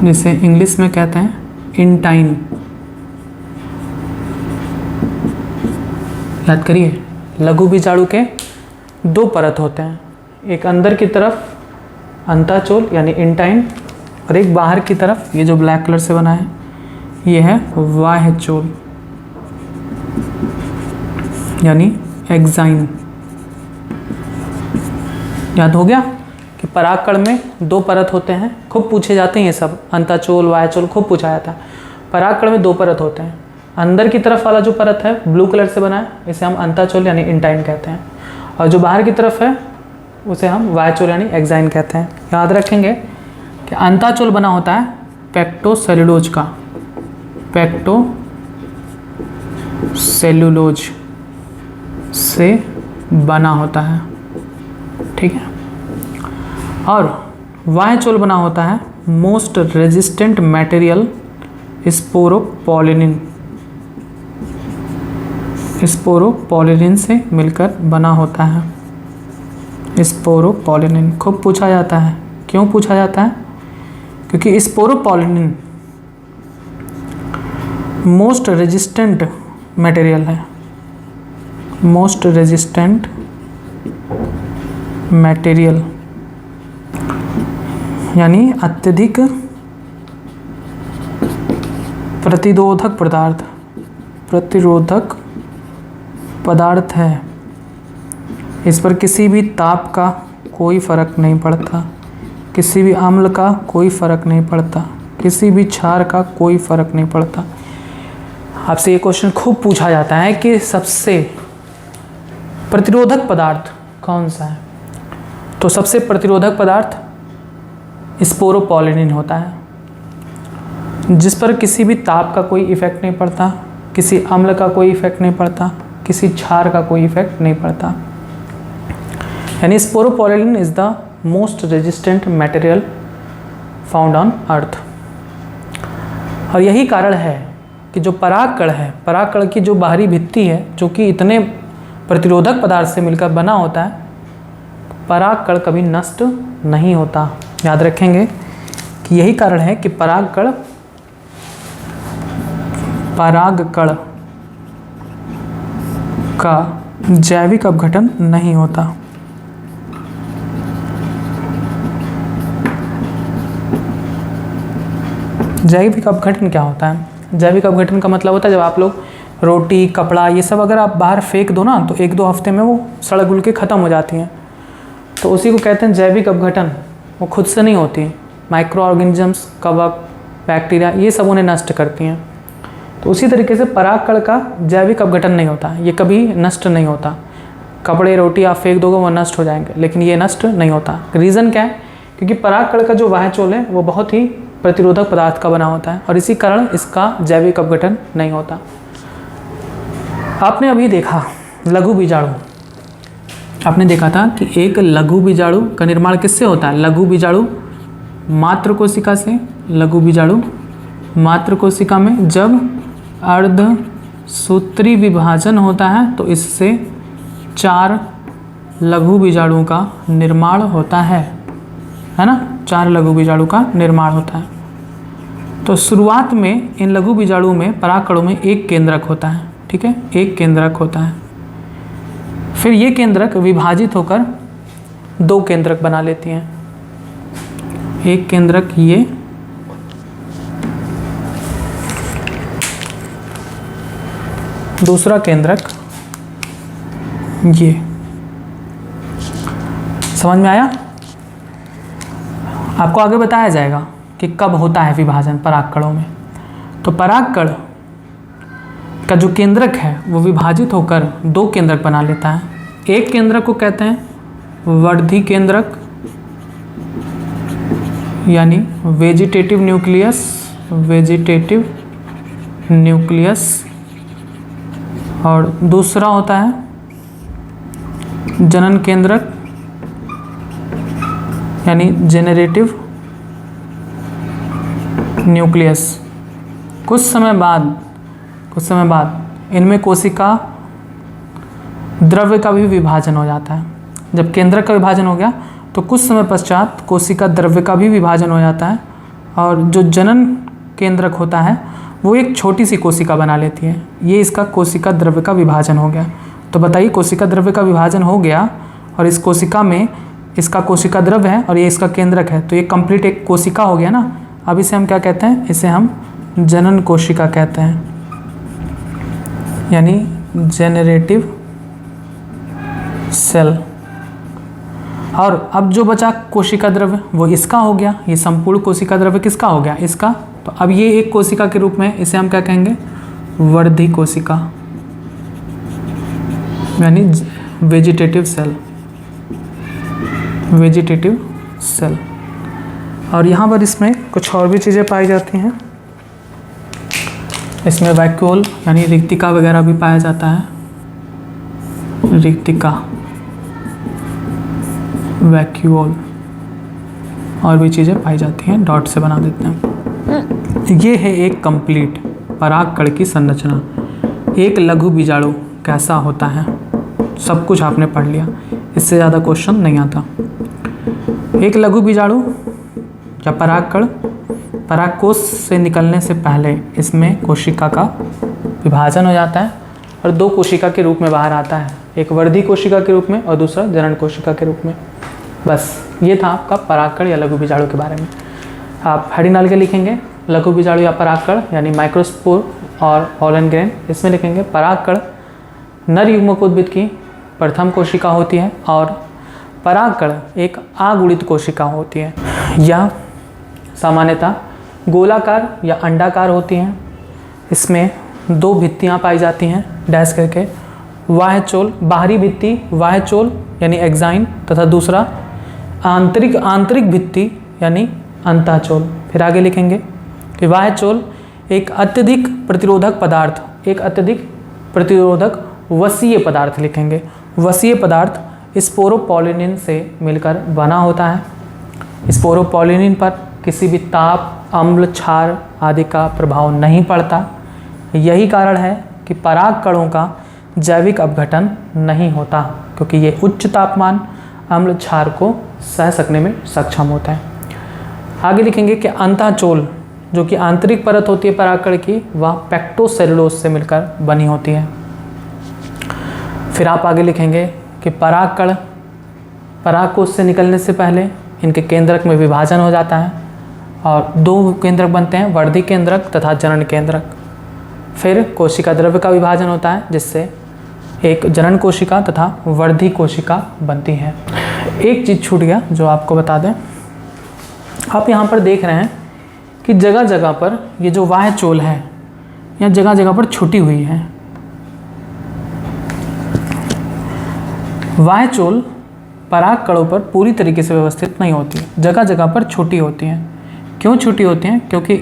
जिसे इंग्लिश में कहते हैं इंटाइन। याद करिए, लघु बीजाणु के दो परत होते हैं, एक अंदर की तरफ अंतःचोल यानी इंटाइन और एक बाहर की तरफ ये जो ब्लैक कलर से बना है ये है बाह्यचोल यानी एक्साइन। याद हो गया कि परागकण में दो परत होते हैं, खूब पूछे जाते हैं ये सब, अंतःचोल बाह्यचोल खूब पूछा जाता है। परागकण में दो परत होते हैं, अंदर की तरफ वाला जो परत है ब्लू कलर से बना है इसे हम अंतःचोल यानी इंटाइन कहते हैं, और जो बाहर की तरफ है उसे हम बाह्यचोल यानी एक्साइन कहते हैं। याद रखेंगे कि अंतःचोल बना होता है पेक्टोसेलुलोज का, पेक्टोसेलुलोज से बना होता है, ठीक है। और बाह्यचोल बना होता है most resistant material sporopollenin sporopollenin से मिलकर बना होता है। स्पोरोपोलिन खूब पूछा जाता है। क्यों पूछा जाता है? क्योंकि स्पोरोपोलिन मोस्ट रेजिस्टेंट मटेरियल है। मोस्ट रेजिस्टेंट मटेरियल यानी अत्यधिक प्रतिरोधक पदार्थ है। इस पर किसी भी ताप का कोई फर्क नहीं पड़ता, किसी भी अम्ल का कोई फर्क नहीं पड़ता, किसी भी क्षार का कोई फर्क नहीं पड़ता। आपसे ये क्वेश्चन खूब पूछा जाता है कि सबसे प्रतिरोधक पदार्थ कौन सा है? तो सबसे प्रतिरोधक पदार्थ स्पोरोपोलिन होता है, जिस पर किसी भी ताप का कोई इफेक्ट नहीं पड़ता, किसी अम्ल का कोई इफेक्ट नहीं पड़ता, किसी क्षार का कोई इफेक्ट नहीं पड़ता। यानी sporopollenin is the most resistant material found on earth. और यही कारण है कि जो परागकण है, परागकण की जो बाहरी भित्ति है, जो कि इतने प्रतिरोधक पदार्थ से मिलकर बना होता है, परागकण कभी नष्ट नहीं होता। याद रखेंगे कि यही कारण है कि परागकण का जैविक अपघटन नहीं होता। जैविक अपघटन क्या होता है? जैविक अपघटन का मतलब होता है जब आप लोग रोटी, कपड़ा, ये सब अगर आप बाहर फेंक दो ना, तो 1-2 हफ्ते में वो सड़ घुल के ख़त्म हो जाती हैं। तो उसी को कहते हैं जैविक अपघटन। वो खुद से नहीं होती, माइक्रो ऑर्गेनिजम्स, कवक, बैक्टीरिया, ये सब उन्हें नष्ट करती हैं। तो उसी तरीके से परागकण का जैविक अपघटन नहीं होता, ये कभी नष्ट नहीं होता। कपड़े, रोटी आप फेंक दोगे वो नष्ट हो जाएंगे, लेकिन ये नष्ट नहीं होता। रीज़न क्या है? क्योंकि परागकण का जो वाहचोल है वो बहुत ही प्रतिरोधक पदार्थ का बना होता है और इसी कारण इसका जैविक अपघटन नहीं होता। आपने अभी देखा लघु बीजाणु, आपने देखा था कि एक लघु बीजाणु का निर्माण किससे होता है? लघु बीजाणु मात्र कोशिका से। लघु बीजाणु मात्र कोशिका में जब अर्धसूत्री विभाजन होता है तो इससे 4 लघु बीजाणुओं का निर्माण होता है ना? 4 लघु बीजाणु का निर्माण होता है। तो शुरुआत में इन लघु बीजाणुओं में, परागकणों में एक केंद्रक होता है, ठीक है, एक केंद्रक होता है। फिर ये केंद्रक विभाजित होकर 2 केंद्रक बना लेती हैं। एक केंद्रक ये, दूसरा केंद्रक ये। समझ में आया? आपको आगे बताया जाएगा कि कब होता है विभाजन परागकणों में। तो परागकण का जो केंद्रक है वो विभाजित होकर 2 केंद्रक बना लेता है। एक केंद्रक को कहते हैं वर्धी केंद्रक यानी वेजिटेटिव न्यूक्लियस, वेजिटेटिव न्यूक्लियस, और दूसरा होता है जनन केंद्रक यानी जेनरेटिव न्यूक्लियस। कुछ समय बाद इनमें कोशिका द्रव्य का भी विभाजन हो जाता है। जब केंद्रक का विभाजन हो गया तो कुछ समय पश्चात कोशिका द्रव्य का भी विभाजन हो जाता है और जो जनन केंद्रक होता है वो एक छोटी सी कोशिका बना लेती है। ये इसका कोशिका द्रव्य का विभाजन हो गया। तो बताइए, कोशिका द्रव्य का विभाजन हो गया और इस कोशिका में इसका कोशिका द्रव्य है और ये इसका केंद्रक है, तो ये कंप्लीट एक कोशिका हो गया ना। अब इसे हम क्या कहते हैं? इसे हम जनन कोशिका कहते हैं, यानी जेनरेटिव सेल। और अब जो बचा कोशिका द्रव्य वो इसका हो गया। ये संपूर्ण कोशिका द्रव्य किसका हो गया? इसका। तो अब ये एक कोशिका के रूप में इसे हम क्या कहेंगे? वर्धी कोशिका यानी वेजिटेटिव सेल, वेजिटेटिव सेल। और यहाँ पर इसमें कुछ और भी चीज़ें पाई जाती हैं। इसमें वैक्यूल यानी रिक्तिका वगैरह भी पाया जाता है। रिक्तिका, वैक्यूल और भी चीज़ें पाई जाती हैं। डॉट से बना देते हैं। ये है एक कंप्लीट परागकण की संरचना। एक लघु बीजाणु कैसा होता है, सब कुछ आपने पढ़ लिया, इससे ज़्यादा क्वेश्चन नहीं आता। एक लघु बीजाणु या परागकण परागकोश से निकलने से पहले इसमें कोशिका का विभाजन हो जाता है और दो कोशिका के रूप में बाहर आता है, एक वर्धी कोशिका के रूप में और दूसरा जनन कोशिका के रूप में। बस ये था आपका परागकण या लघु बीजाणु के बारे में। आप हेडिंग डाल के लिखेंगे लघु बीजाणु या परागकण यानी माइक्रोस्पोर और पॉलन ग्रेन। इसमें लिखेंगे परागकण नर युग्मकोद्भिद की प्रथम कोशिका होती है और परागकण एक अगुणित कोशिका होती है। यह सामान्यतः गोलाकार या अंडाकार होती हैं। इसमें दो भित्तियाँ पाई जाती हैं डैश करके, वाह्यचोल बाहरी भित्ति वाह्यचोल यानी एक्साइन तथा दूसरा आंतरिक भित्ति यानी अंतःचोल। फिर आगे लिखेंगे कि वाह्यचोल एक अत्यधिक प्रतिरोधक वसीय पदार्थ लिखेंगे। वसीय पदार्थ स्पोरोपोलिनिन से मिलकर बना होता है। स्पोरोपोलिनिन पर किसी भी ताप, अम्ल, क्षार आदि का प्रभाव नहीं पड़ता। यही कारण है कि परागकणों का जैविक अपघटन नहीं होता, क्योंकि ये उच्च तापमान, अम्ल, क्षार को सह सकने में सक्षम होता है। आगे लिखेंगे कि अंतःचोल जो कि आंतरिक परत होती है परागकण की, वह पेक्टोसेलुलोज से मिलकर बनी होती है। फिर आप आगे लिखेंगे कि परागकण परागकोश से निकलने से पहले इनके केंद्रक में विभाजन हो जाता है और दो केंद्रक बनते हैं, वर्धी केंद्रक तथा जनन केंद्रक। फिर कोशिका द्रव्य का विभाजन होता है जिससे एक जनन कोशिका तथा वर्धी कोशिका बनती है। एक चीज़ छूट गया जो आपको बता दें, आप यहाँ पर देख रहे हैं कि जगह जगह पर ये जो वाह्यचोल है यह जगह जगह पर छुटी हुई है। वाह्यचोल परागकणों पर पूरी तरीके से व्यवस्थित नहीं होती, जगह जगह पर छुटी होती हैं। क्यों छुटी होती हैं? क्योंकि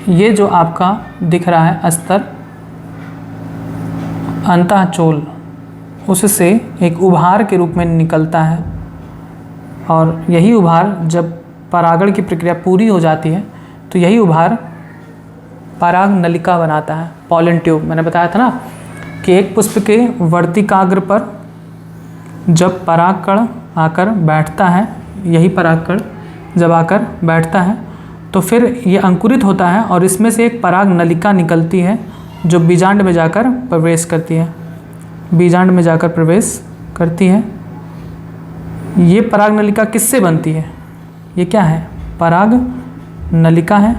ये जो आपका दिख रहा है अस्तर अंतःचोल, उससे एक उभार के रूप में निकलता है और यही उभार जब परागण की प्रक्रिया पूरी हो जाती है तो यही उभार पराग नलिका बनाता है, पॉलन ट्यूब। मैंने बताया था ना कि एक पुष्प के वर्तिकाग्र पर जब परागकण आकर बैठता है, यही परागकण जब आकर बैठता है तो फिर ये अंकुरित होता है और इसमें से एक पराग नलिका निकलती है जो बीजांड में जाकर प्रवेश करती है। बीजांड में जाकर प्रवेश करती है। ये पराग नलिका किससे बनती है? ये क्या है? पराग नलिका है,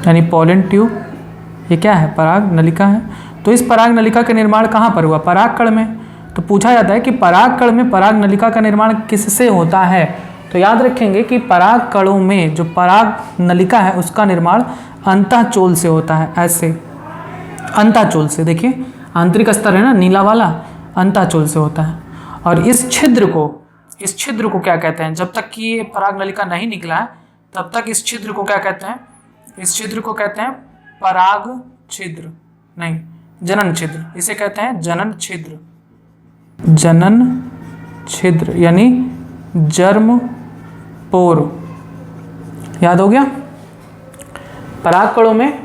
यानी पॉलन ट्यूब। ये क्या है? पराग नलिका है। तो इस पराग नलिका का निर्माण कहाँ पर हुआ? परागकण में। तो पूछा जाता है कि परागकण में पराग नलिका का निर्माण किससे होता है? तो याद रखेंगे कि परागकणों में जो पराग नलिका है उसका निर्माण अंतःचोल से होता है। ऐसे अंतःचोल से, देखिए आंतरिक स्तर है ना नीला वाला, अंतःचोल से होता है। और इस छिद्र को क्या कहते हैं? जब तक कि ये पराग नलिका नहीं निकला है तब तक इस छिद्र को क्या कहते हैं? इस छिद्र को कहते हैं पराग छिद्र, नहीं जनन छिद्र। इसे कहते हैं जनन छिद्र। जनन छिद्र यानी जर्म पोर। याद हो गया? परागकणों में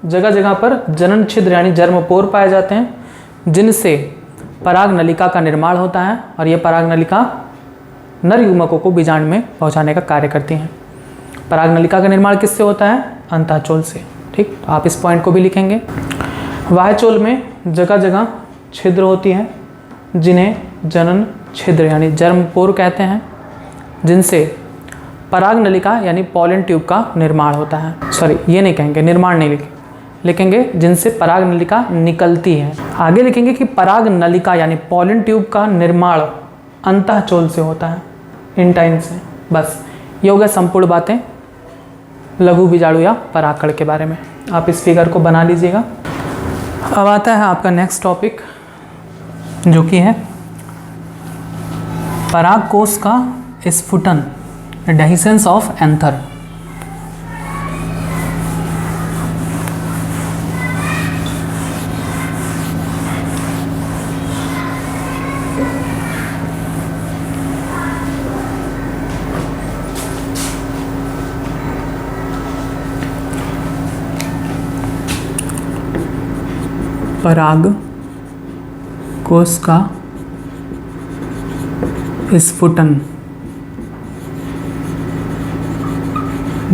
जगह जगह पर जनन छिद्र यानी जर्म पोर पाए जाते हैं जिनसे पराग नलिका का निर्माण होता है और ये पराग नलिका नर युग्मकों को बीजांड में पहुंचाने का कार्य करती हैं। पराग नलिका का निर्माण किससे होता है? अंतःचोल से। ठीक, तो आप इस पॉइंट को भी लिखेंगे। वाह्यचोल में जगह जगह छिद्र होती हैं जिन्हें जनन छिद्र यानी जर्मपोर कहते हैं, जिनसे पराग नलिका यानी पॉलन ट्यूब का निर्माण होता है। सॉरी, ये नहीं कहेंगे, निर्माण नहीं लिखेंगे, जिनसे पराग नलिका निकलती है। आगे लिखेंगे कि पराग नलिका यानी पॉलन ट्यूब का निर्माण अंतःचोल से होता है, इंटाइन से। बस ये हो गया संपूर्ण बातें लघु बीजाणु या परागकण के बारे में। आप इस फिगर को बना लीजिएगा। अब आता है आपका नेक्स्ट टॉपिक जो कि है परागकोश का स्फुटन, डेहिसेंस ऑफ एंथर। पराग कोश का स्फुटन,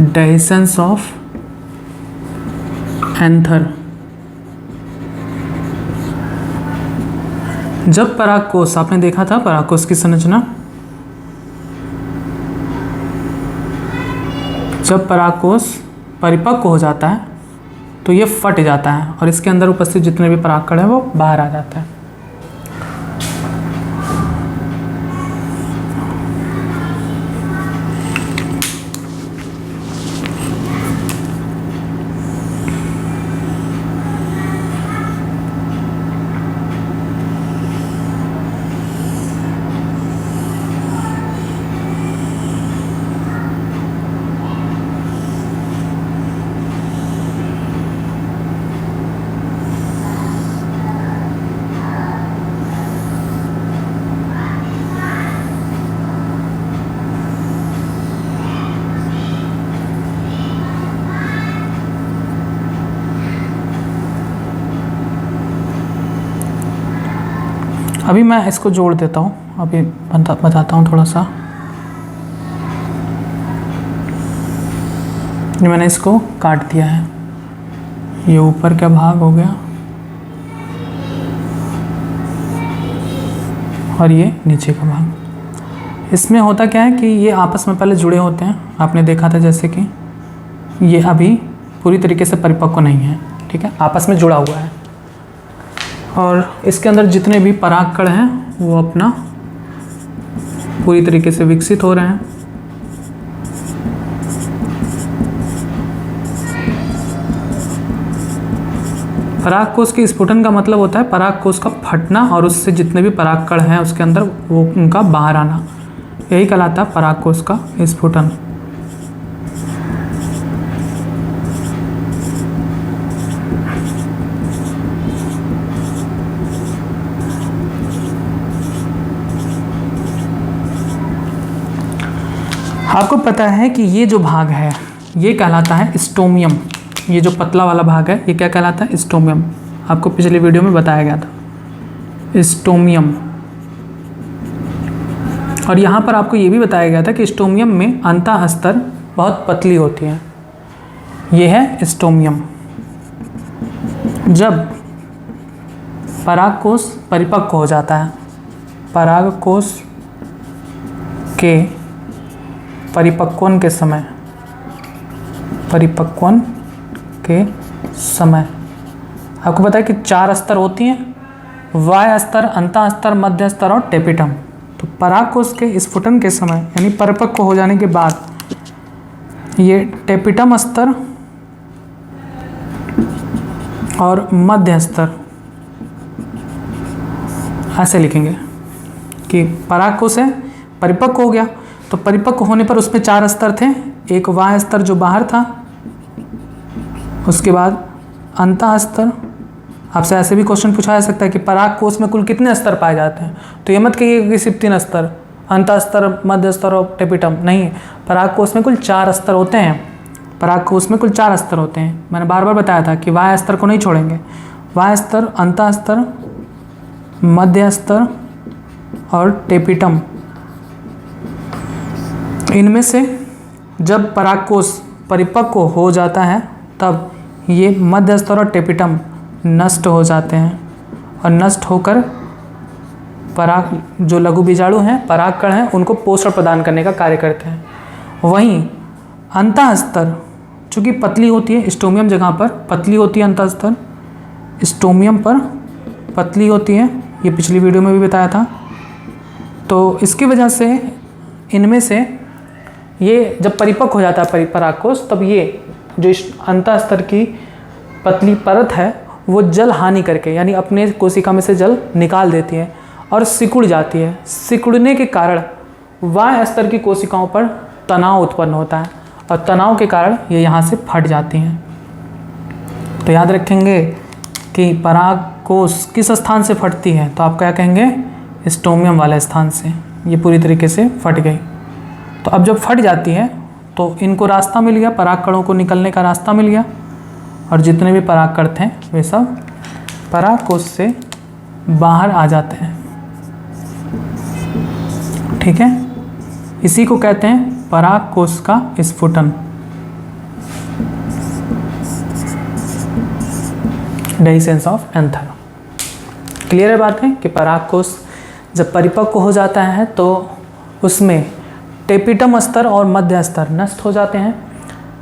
डेhiscence ऑफ एंथर। जब परागकोश, आपने देखा था परागकोश की संरचना, जब परागकोश परिपक्व हो जाता है तो ये फट जाता है और इसके अंदर उपस्थित जितने भी परागकण हैं वो बाहर आ जाता है। अभी मैं इसको जोड़ देता हूँ, अभी बताता हूँ थोड़ा सा। ये मैंने इसको काट दिया है, ये ऊपर का भाग हो गया और ये नीचे का भाग। इसमें होता क्या है कि ये आपस में पहले जुड़े होते हैं, आपने देखा था जैसे कि ये अभी पूरी तरीके से परिपक्व नहीं है, ठीक है, आपस में जुड़ा हुआ है। और इसके अंदर जितने भी परागकण हैं वो अपना पूरी तरीके से विकसित हो रहे हैं। परागकोश के स्फुटन का मतलब होता है परागकोश का फटना और उससे जितने भी परागकण हैं उसके अंदर वो उनका बाहर आना, यही कहलाता है परागकोश का स्फुटन। आपको पता है कि ये जो भाग है ये कहलाता है स्टोमियम। ये जो पतला वाला भाग है ये क्या कहलाता है? स्टोमियम। आपको पिछले वीडियो में बताया गया था स्टोमियम। और यहाँ पर आपको ये भी बताया गया था कि स्टोमियम में अंतःस्तर बहुत पतली होती है। ये है स्टोमियम। जब परागकोश परिपक्व हो जाता है, परागकोश के परिपक्वन के समय, परिपक्वन के समय आपको पता है कि 4 स्तर होती हैं, वाय स्तर, अंतः स्तर, मध्य स्तर और टेपिटम। तो परागकोश के स्फुटन के समय यानी परिपक्व हो जाने के बाद ये टेपिटम स्तर और मध्य स्तर, ऐसे लिखेंगे कि परागकोश है परिपक्व हो गया, तो परिपक्व होने पर उसमें 4 स्तर थे। एक वाय स्तर जो बाहर था, उसके बाद अंतः स्तर। आपसे ऐसे भी क्वेश्चन पूछा जा सकता है कि परागकोश में कुल कितने स्तर पाए जाते हैं, तो ये मत कहिए कि सिर्फ 3 स्तर, अंतः स्तर, मध्य स्तर और टेपिटम। नहीं, परागकोश में कुल 4 स्तर होते हैं। परागकोश में कुल 4 स्तर होते हैं। मैंने बार बार बताया था कि वाय स्तर को नहीं छोड़ेंगे। वाय स्तर, अंतः स्तर, मध्य स्तर और टेपिटम, इनमें से जब परागकोश परिपक्व हो जाता है तब ये मध्य स्तर और टेपिटम नष्ट हो जाते हैं और नष्ट होकर पराग जो लघु बीजाणु हैं, परागकण हैं, उनको पोषण प्रदान करने का कार्य करते हैं। वहीं अंतः स्तर चूँकि पतली होती है, स्टोमियम जगह पर पतली होती है, अंतः स्तर स्टोमियम पर पतली होती है, ये पिछली वीडियो में भी बताया था। तो इसकी वजह से इनमें से ये जब परिपक्व हो जाता है परागकोश, तब ये जो अंतः स्तर की पतली परत है वो जल हानि करके यानी अपने कोशिका में से जल निकाल देती है और सिकुड़ जाती है। सिकुड़ने के कारण वाय स्तर की कोशिकाओं पर तनाव उत्पन्न होता है और तनाव के कारण ये यहाँ से फट जाती हैं। तो याद रखेंगे कि परागकोश किस स्थान से फटती है, तो आप क्या कहेंगे? स्टोमियम वाले स्थान से। ये पूरी तरीके से फट गई। तो अब जब फट जाती है तो इनको रास्ता मिल गया, परागकणों को निकलने का रास्ता मिल गया और जितने भी परागकण थे वे सब परागकोश से बाहर आ जाते हैं। ठीक है, इसी को कहते हैं पराग कोश का स्फुटन। Dehiscence of anther. क्लियर है बात है कि पराग कोश जब परिपक्व हो जाता है तो उसमें टेपिटम स्तर और मध्य स्तर नष्ट हो जाते हैं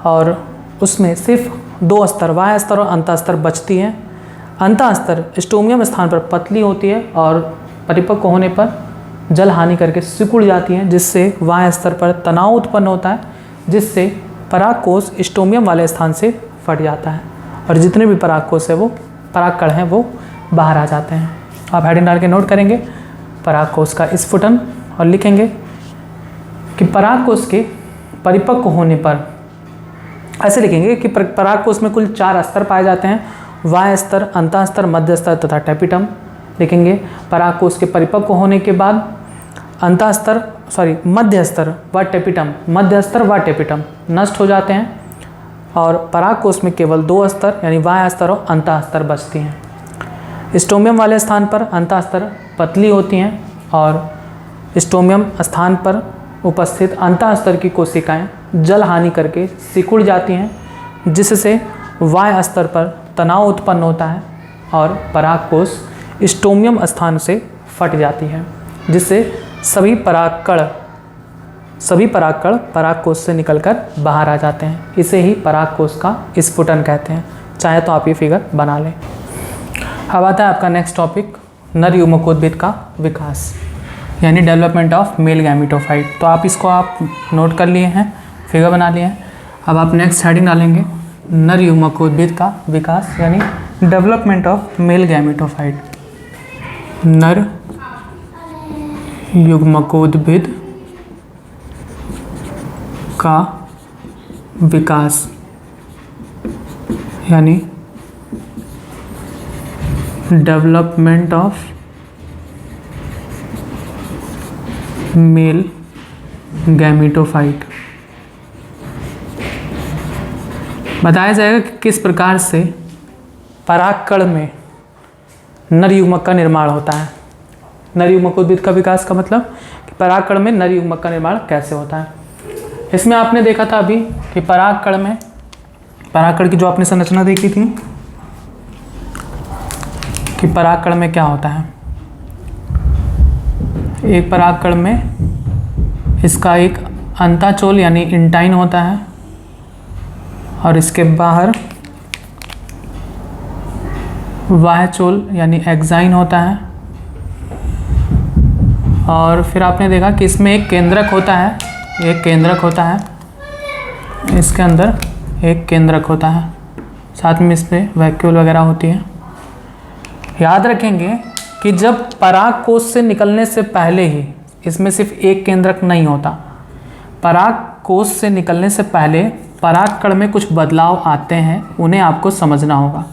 और उसमें सिर्फ 2 स्तर, बाह्य स्तर और अंतः स्तर बचती हैं। अंतः स्तर स्टोमियम स्थान पर पतली होती है और परिपक्व होने पर जल हानि करके सिकुड़ जाती हैं, जिससे बाह्य स्तर पर तनाव उत्पन्न होता है, जिससे पराग कोश स्टोमियम वाले स्थान से फट जाता है और जितने भी पराग कोश है वो परागकण हैं वो बाहर आ जाते हैं। आप हेडिंग डाल के नोट करेंगे पराग कोश का स्फुटन और लिखेंगे कि पराग कोश के परिपक्व होने पर, ऐसे लिखेंगे कि पराग कोश में कुल 4 स्तर पाए जाते हैं, बाह्य स्तर, अंतः स्तर, मध्य स्तर तथा टेपिटम। लिखेंगे पराग कोश के परिपक्व होने के बाद मध्य स्तर व टेपिटम, मध्य स्तर व टेपिटम नष्ट हो जाते हैं और पराग कोश में केवल 2 स्तर यानी बाह्य स्तर और अंतः स्तर बचती हैं। स्टोमियम वाले स्थान पर अंतः स्तर पतली होती हैं और स्टोमियम स्थान पर उपस्थित अंतः स्तर की कोशिकाएं जल हानि करके सिकुड़ जाती हैं, जिससे बाह्य स्तर पर तनाव उत्पन्न होता है और पराग कोश स्टोमियम स्थान से फट जाती है, जिससे सभी परागकण पराग कोश से निकलकर बाहर आ जाते हैं। इसे ही पराग कोश का स्फुटन कहते हैं। चाहे तो आप ये फिगर बना लें। अब आता है आपका नेक्स्ट टॉपिक, नर युग्मकोद्भिद का विकास यानी डेवलपमेंट ऑफ मेल गैमेटोफाइट। तो आप इसको आप नोट कर लिए हैं, फिगर बना लिए हैं। अब आप नेक्स्ट हेडिंग डालेंगे नर युग्मकोद्भिद का विकास यानी डेवलपमेंट ऑफ मेल गैमेटोफाइट। नर युग्मकोद्भिद का विकास यानी डेवलपमेंट ऑफ मेल गैमेटोफाइट। बताया जाएगा कि किस प्रकार से परागकण में नर युग्मक का निर्माण होता है। नर युग्मकोद्भिद का विकास का मतलब कि परागकण में नर युग्मक का निर्माण कैसे होता है। इसमें आपने देखा था अभी कि परागकण की जो आपने संरचना देखी थी कि परागकण में क्या होता है। एक परागकण में इसका एक अंताचोल यानी इंटाइन होता है और इसके बाहर बाह्यचोल यानी एक्साइन होता है और फिर आपने देखा कि इसमें एक केंद्रक होता है, इसके अंदर एक केंद्रक होता है, साथ में इस पर वैक्यूल वगैरह होती है। याद रखेंगे कि जब पराग कोश से निकलने से पहले ही इसमें सिर्फ एक केंद्रक नहीं होता। पराग कोश से निकलने से पहले परागकण में कुछ बदलाव आते हैं, उन्हें आपको समझना होगा।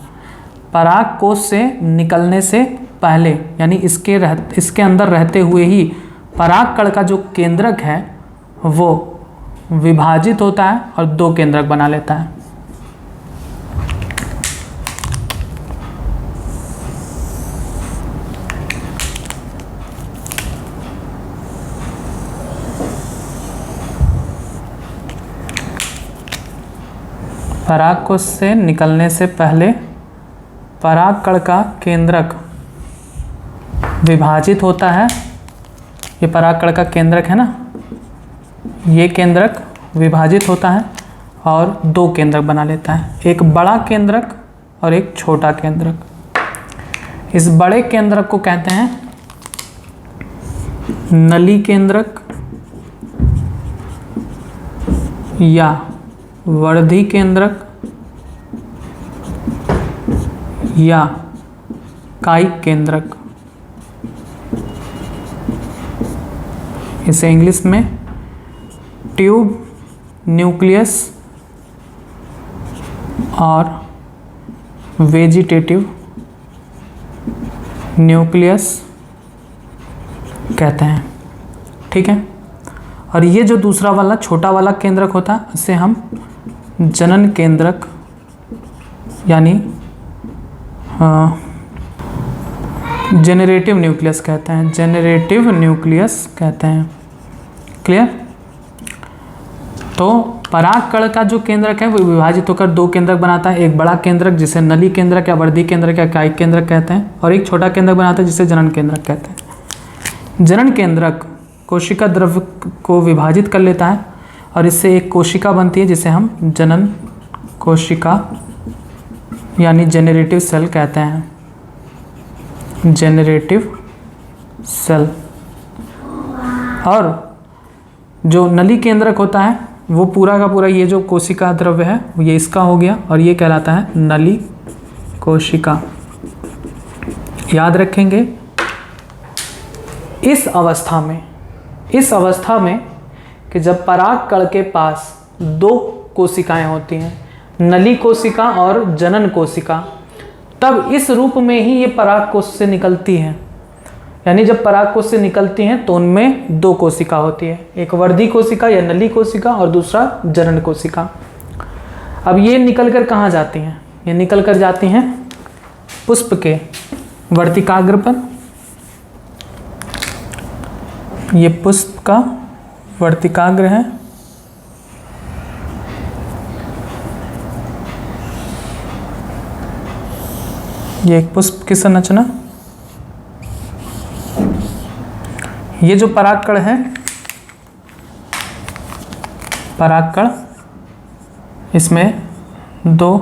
पराग कोश से निकलने से पहले यानी इसके अंदर रहते हुए ही परागकण का जो केंद्रक है वो विभाजित होता है और 2 केंद्रक बना लेता है। पराग कोश से निकलने से पहले परागकण का केंद्रक विभाजित होता है। ये परागकण का केंद्रक है ना, ये केंद्रक विभाजित होता है और 2 केंद्रक बना लेता है, एक बड़ा केंद्रक और एक छोटा केंद्रक। इस बड़े केंद्रक को कहते हैं नली केंद्रक या वर्धी केंद्रक या कायिक केंद्रक। इसे इंग्लिश में ट्यूब न्यूक्लियस और वेजिटेटिव न्यूक्लियस कहते हैं। ठीक है, और ये जो दूसरा वाला छोटा वाला केंद्रक होता है इसे हम जनन केंद्रक जेनरेटिव न्यूक्लियस कहते हैं, जेनरेटिव न्यूक्लियस कहते हैं। क्लियर? तो परागकण का जो केंद्रक है वो विभाजित होकर दो केंद्रक बनाता है, एक बड़ा केंद्रक जिसे नली केंद्रक या वर्धी केंद्रक या कायिक केंद्रक कहते हैं, और एक छोटा केंद्रक बनाता है जिसे जनन केंद्रक कहते हैं। जनन केंद्रक कोशिका द्रव्य को विभाजित कर लेता है और इससे एक कोशिका बनती है जिसे हम जनन कोशिका यानी जेनरेटिव सेल कहते हैं, जेनरेटिव सेल। और जो नली केंद्रक होता है वो पूरा का पूरा ये जो कोशिका द्रव्य है ये इसका हो गया और ये कहलाता है नली कोशिका। याद रखेंगे इस अवस्था में कि जब परागकण के पास दो कोशिकाएं होती हैं, नली कोशिका और जनन कोशिका, तब इस रूप में ही ये परागकोश से निकलती हैं। यानी जब परागकोश से निकलती हैं तो उनमें दो कोशिका होती है, एक वर्धी कोशिका या नली कोशिका और दूसरा जनन कोशिका। अब ये निकल कर कहाँ जाती हैं? ये निकल कर जाती हैं पुष्प के वर्तिकाग्र पर। ये पुष्प का वर्तिकाग्र है, ये एक पुष्प की संरचना। ये जो परागकण है, परागकण, इसमें दो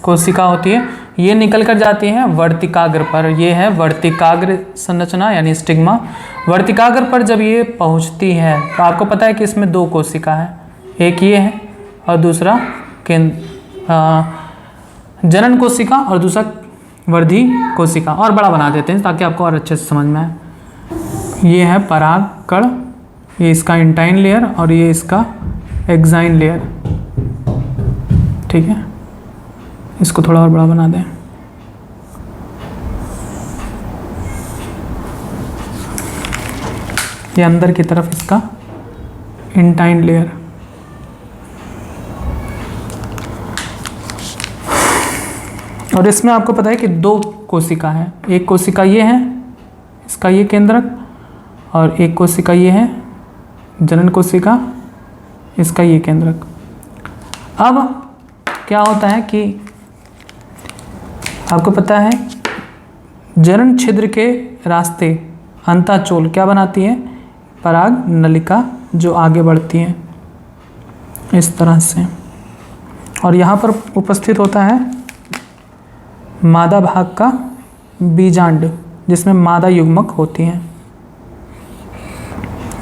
कोशिका होती है, ये निकल कर जाती हैं वर्तिकाग्र पर। ये है वर्तिकाग्र संरचना यानी स्टिग्मा। वर्तिकाग्र पर जब ये पहुंचती है तो आपको पता है कि इसमें दो कोशिका है, एक ये है और दूसरा जनन कोशिका और दूसरा वर्धी कोशिका। और बड़ा बना देते हैं ताकि आपको और अच्छे से समझ में आए। ये है परागकण, ये इसका इंटाइन लेयर और ये इसका एक्साइन लेयर। ठीक है, इसको थोड़ा और बड़ा बना दें। ये अंदर की तरफ इसका इंटाइन लेयर। और इसमें आपको पता है कि दो कोशिका है, एक कोशिका ये है, इसका ये केंद्रक, और एक कोशिका ये है जनन कोशिका, इसका ये केंद्रक। अब क्या होता है कि आपको पता है जनन छिद्र के रास्ते अंताचोल क्या बनाती है? पराग नलिका जो आगे बढ़ती है इस तरह से, और यहाँ पर उपस्थित होता है मादा भाग का बीजांड जिसमें मादा युग्मक होती हैं।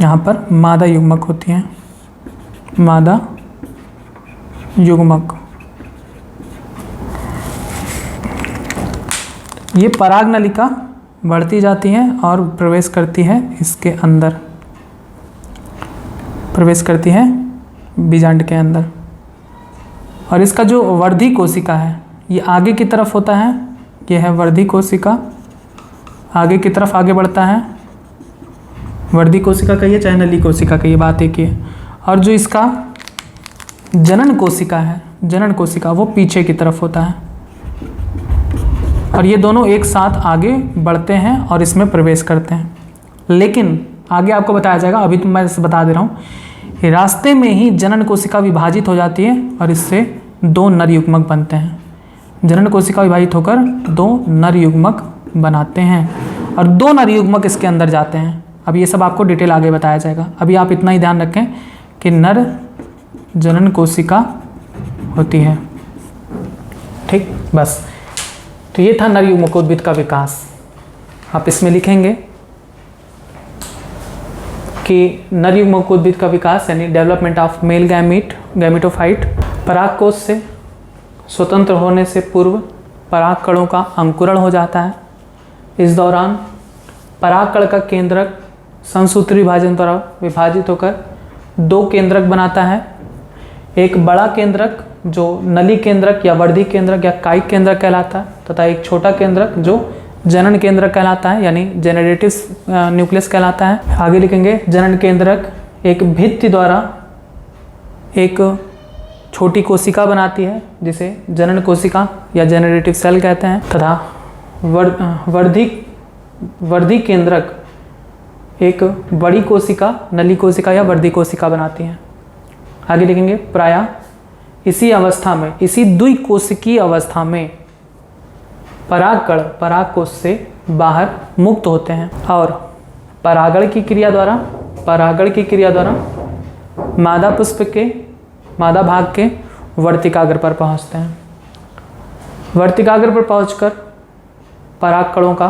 यहाँ पर मादा युग्मक होती हैं, मादा युग्मक। ये पराग नलिका बढ़ती जाती है और प्रवेश करती है इसके अंदर, प्रवेश करती है बीजांड के अंदर। और इसका जो वर्धी कोशिका है ये आगे की तरफ होता है, ये है वर्धी कोशिका, आगे की तरफ आगे बढ़ता है। वर्धी कोशिका कहिए चाहे नली कोशिका कहिए, बात एक ही है। और जो इसका जनन कोशिका है, जनन कोशिका, वो पीछे की तरफ होता है। और ये दोनों एक साथ आगे बढ़ते हैं और इसमें प्रवेश करते हैं। लेकिन आगे आपको बताया जाएगा, अभी तो मैं बता दे रहा हूँ, रास्ते में ही जनन कोशिका विभाजित हो जाती है और इससे दो नर युग्मक बनते हैं। जनन कोशिका विभाजित होकर दो नर युग्मक बनाते हैं और दो नर युग्मक इसके अंदर जाते हैं। अब ये सब आपको डिटेल आगे बताया जाएगा। अभी आप इतना ही ध्यान रखें कि नर जनन कोशिका होती है। ठीक, बस। तो ये था नर युग्मकोद्भिद का विकास। आप इसमें लिखेंगे कि नर युग्मकोद्भिद का विकास यानी डेवलपमेंट ऑफ मेल गैमेटोफाइट, परागकोश से स्वतंत्र होने से पूर्व परागकणों का अंकुरण हो जाता है। इस दौरान परागकण का केंद्रक संसूत्री विभाजन द्वारा विभाजित होकर दो केंद्रक बनाता है, एक बड़ा केंद्रक जो नली केंद्रक या वर्धी केंद्रक या कायिक केंद्रक कहलाता है, तथा एक छोटा केंद्रक जो जनन केंद्रक कहलाता है यानी जेनरेटिव न्यूक्लियस कहलाता है। आगे लिखेंगे जनन केंद्रक एक भित्ति द्वारा एक छोटी कोशिका बनाती है जिसे जनन कोशिका या जेनरेटिव सेल कहते हैं, तथा वर्धी वर्धी केंद्रक एक बड़ी कोशिका, नली कोशिका या वर्धी कोशिका बनाती हैं। आगे लिखेंगे प्रायः इसी अवस्था में, इसी द्विकोशिकीय अवस्था में परागकण परागकोश से बाहर मुक्त होते हैं और परागण की क्रिया द्वारा मादा पुष्प के मादा भाग के वर्तिकाग्र पर पहुंचते हैं। वर्तिकाग्र पर पहुंचकर परागकणों का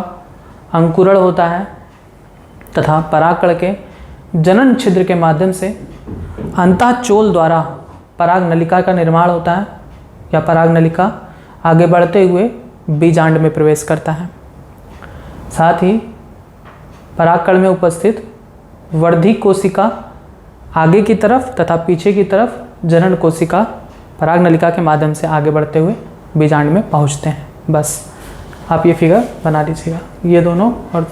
अंकुरण होता है तथा परागकण के जनन छिद्र के माध्यम से अंतःचोल द्वारा पराग नलिका का निर्माण होता है या पराग नलिका आगे बढ़ते हुए बीजांड में प्रवेश करता है। साथ ही परागकण में उपस्थित वर्धी कोशिका आगे की तरफ तथा पीछे की तरफ जनन कोशिका पराग नलिका के माध्यम से आगे बढ़ते हुए बीजांड में पहुंचते हैं। बस आप ये फिगर बना लीजिएगा, ये दोनों और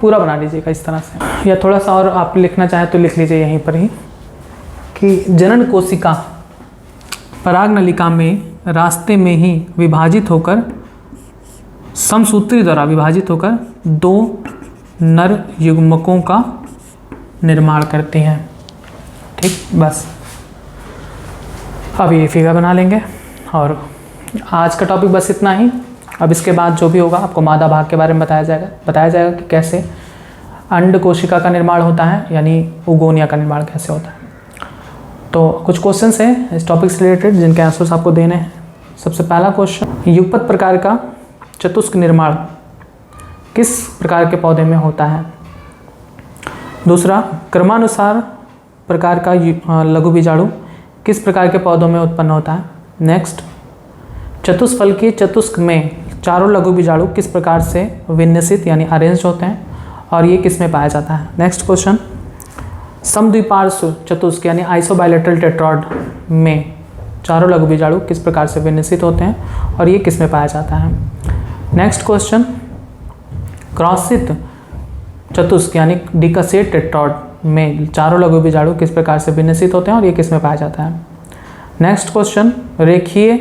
पूरा बना लीजिएगा इस तरह से, या थोड़ा सा और आप लिखना चाहें तो लिख लीजिए यहीं पर ही कि जनन कोशिका पराग नलिका में रास्ते में ही विभाजित होकर समसूत्री द्वारा विभाजित होकर दो नर युग्मकों का निर्माण करती हैं। ठीक, बस अब ये फिगर बना लेंगे और आज का टॉपिक बस इतना ही। अब इसके बाद जो भी होगा आपको मादा भाग के बारे में बताया जाएगा कि कैसे अंड कोशिका का निर्माण होता है, यानी उगोनिया का निर्माण कैसे होता है। तो कुछ क्वेश्चंस हैं इस टॉपिक से रिलेटेड जिनके आंसर्स आपको देने हैं। सबसे पहला क्वेश्चन, युगपत प्रकार का चतुष्क निर्माण किस प्रकार के पौधे में होता है? दूसरा, क्रमानुसार प्रकार का लघु बीजाणु किस प्रकार के पौधों में उत्पन्न होता है? नेक्स्ट, चतुष्फलकीय चतुष्क में चारों लघु बीजाणु किस प्रकार से विन्यासित यानी अरेंज होते हैं और ये किस में पाया जाता है? नेक्स्ट क्वेश्चन, समद्विपार्श्व चतुष्क यानी आइसोबाइलेटरल टेट्रॉड में चारों लघु बीजाणु किस प्रकार से विन्यासित होते हैं और ये किस में पाया जाता है? नेक्स्ट क्वेश्चन, क्रॉसित चतुष्क यानी डिकसेट टेट्रॉड में चारों लघु बीजाणु किस प्रकार से विन्यासित होते हैं और ये किस में पाया जाता है? नेक्स्ट क्वेश्चन, रेखीय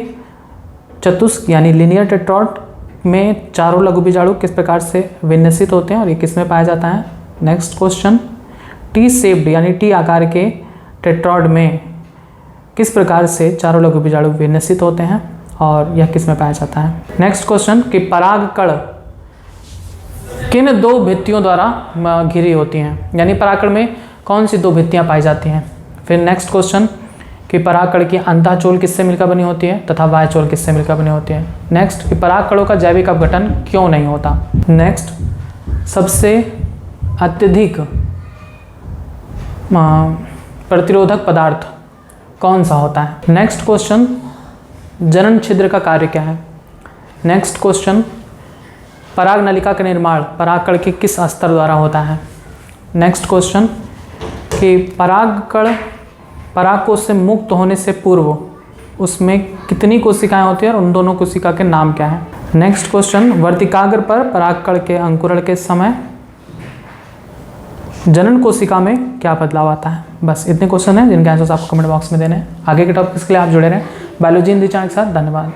चतुष्क यानी लिनियर टेट्रॉड में चारों लघु बीजाणु किस प्रकार से विन्यासित होते हैं और ये किस में पाया जाता है? नेक्स्ट क्वेश्चन, टी शेप्ड यानी टी आकार के टेट्रॉड में किस प्रकार से चारों लघु बीजाणु विन्यासित होते हैं और यह किस में पाया जाता है? नेक्स्ट क्वेश्चन, कि परागकण किन दो भित्तियों द्वारा घिरी होती हैं, यानी परागकण में कौन सी दो भित्तियां पाई जाती हैं? फिर नेक्स्ट क्वेश्चन, कि परागकण की अंतःचोल किससे मिलकर बनी होती है तथा बाह्यचोल किससे मिलकर बनी होती है? नेक्स्ट, कि परागकणों का जैविक अपघटन क्यों नहीं होता? नेक्स्ट, सबसे अत्यधिक प्रतिरोधक पदार्थ कौन सा होता है? नेक्स्ट क्वेश्चन, जनन छिद्र का कार्य क्या है? नेक्स्ट क्वेश्चन, पराग नलिका का निर्माण परागकण के किस स्तर द्वारा होता है? नेक्स्ट क्वेश्चन, कि परागकण परागकोश से मुक्त होने से पूर्व उसमें कितनी कोशिकाएं होती हैं और उन दोनों कोशिका के नाम क्या है? नेक्स्ट क्वेश्चन, वर्तिकाग्र पर परागकण के अंकुरण के समय जनन कोशिका में क्या बदलाव आता है? बस इतने क्वेश्चन हैं जिनके आंसर्स आपको कमेंट बॉक्स में देने हैं। आगे के टॉपिक्स के लिए आप जुड़े रहें बायोलॉजी हिंदी चैनल के साथ। धन्यवाद।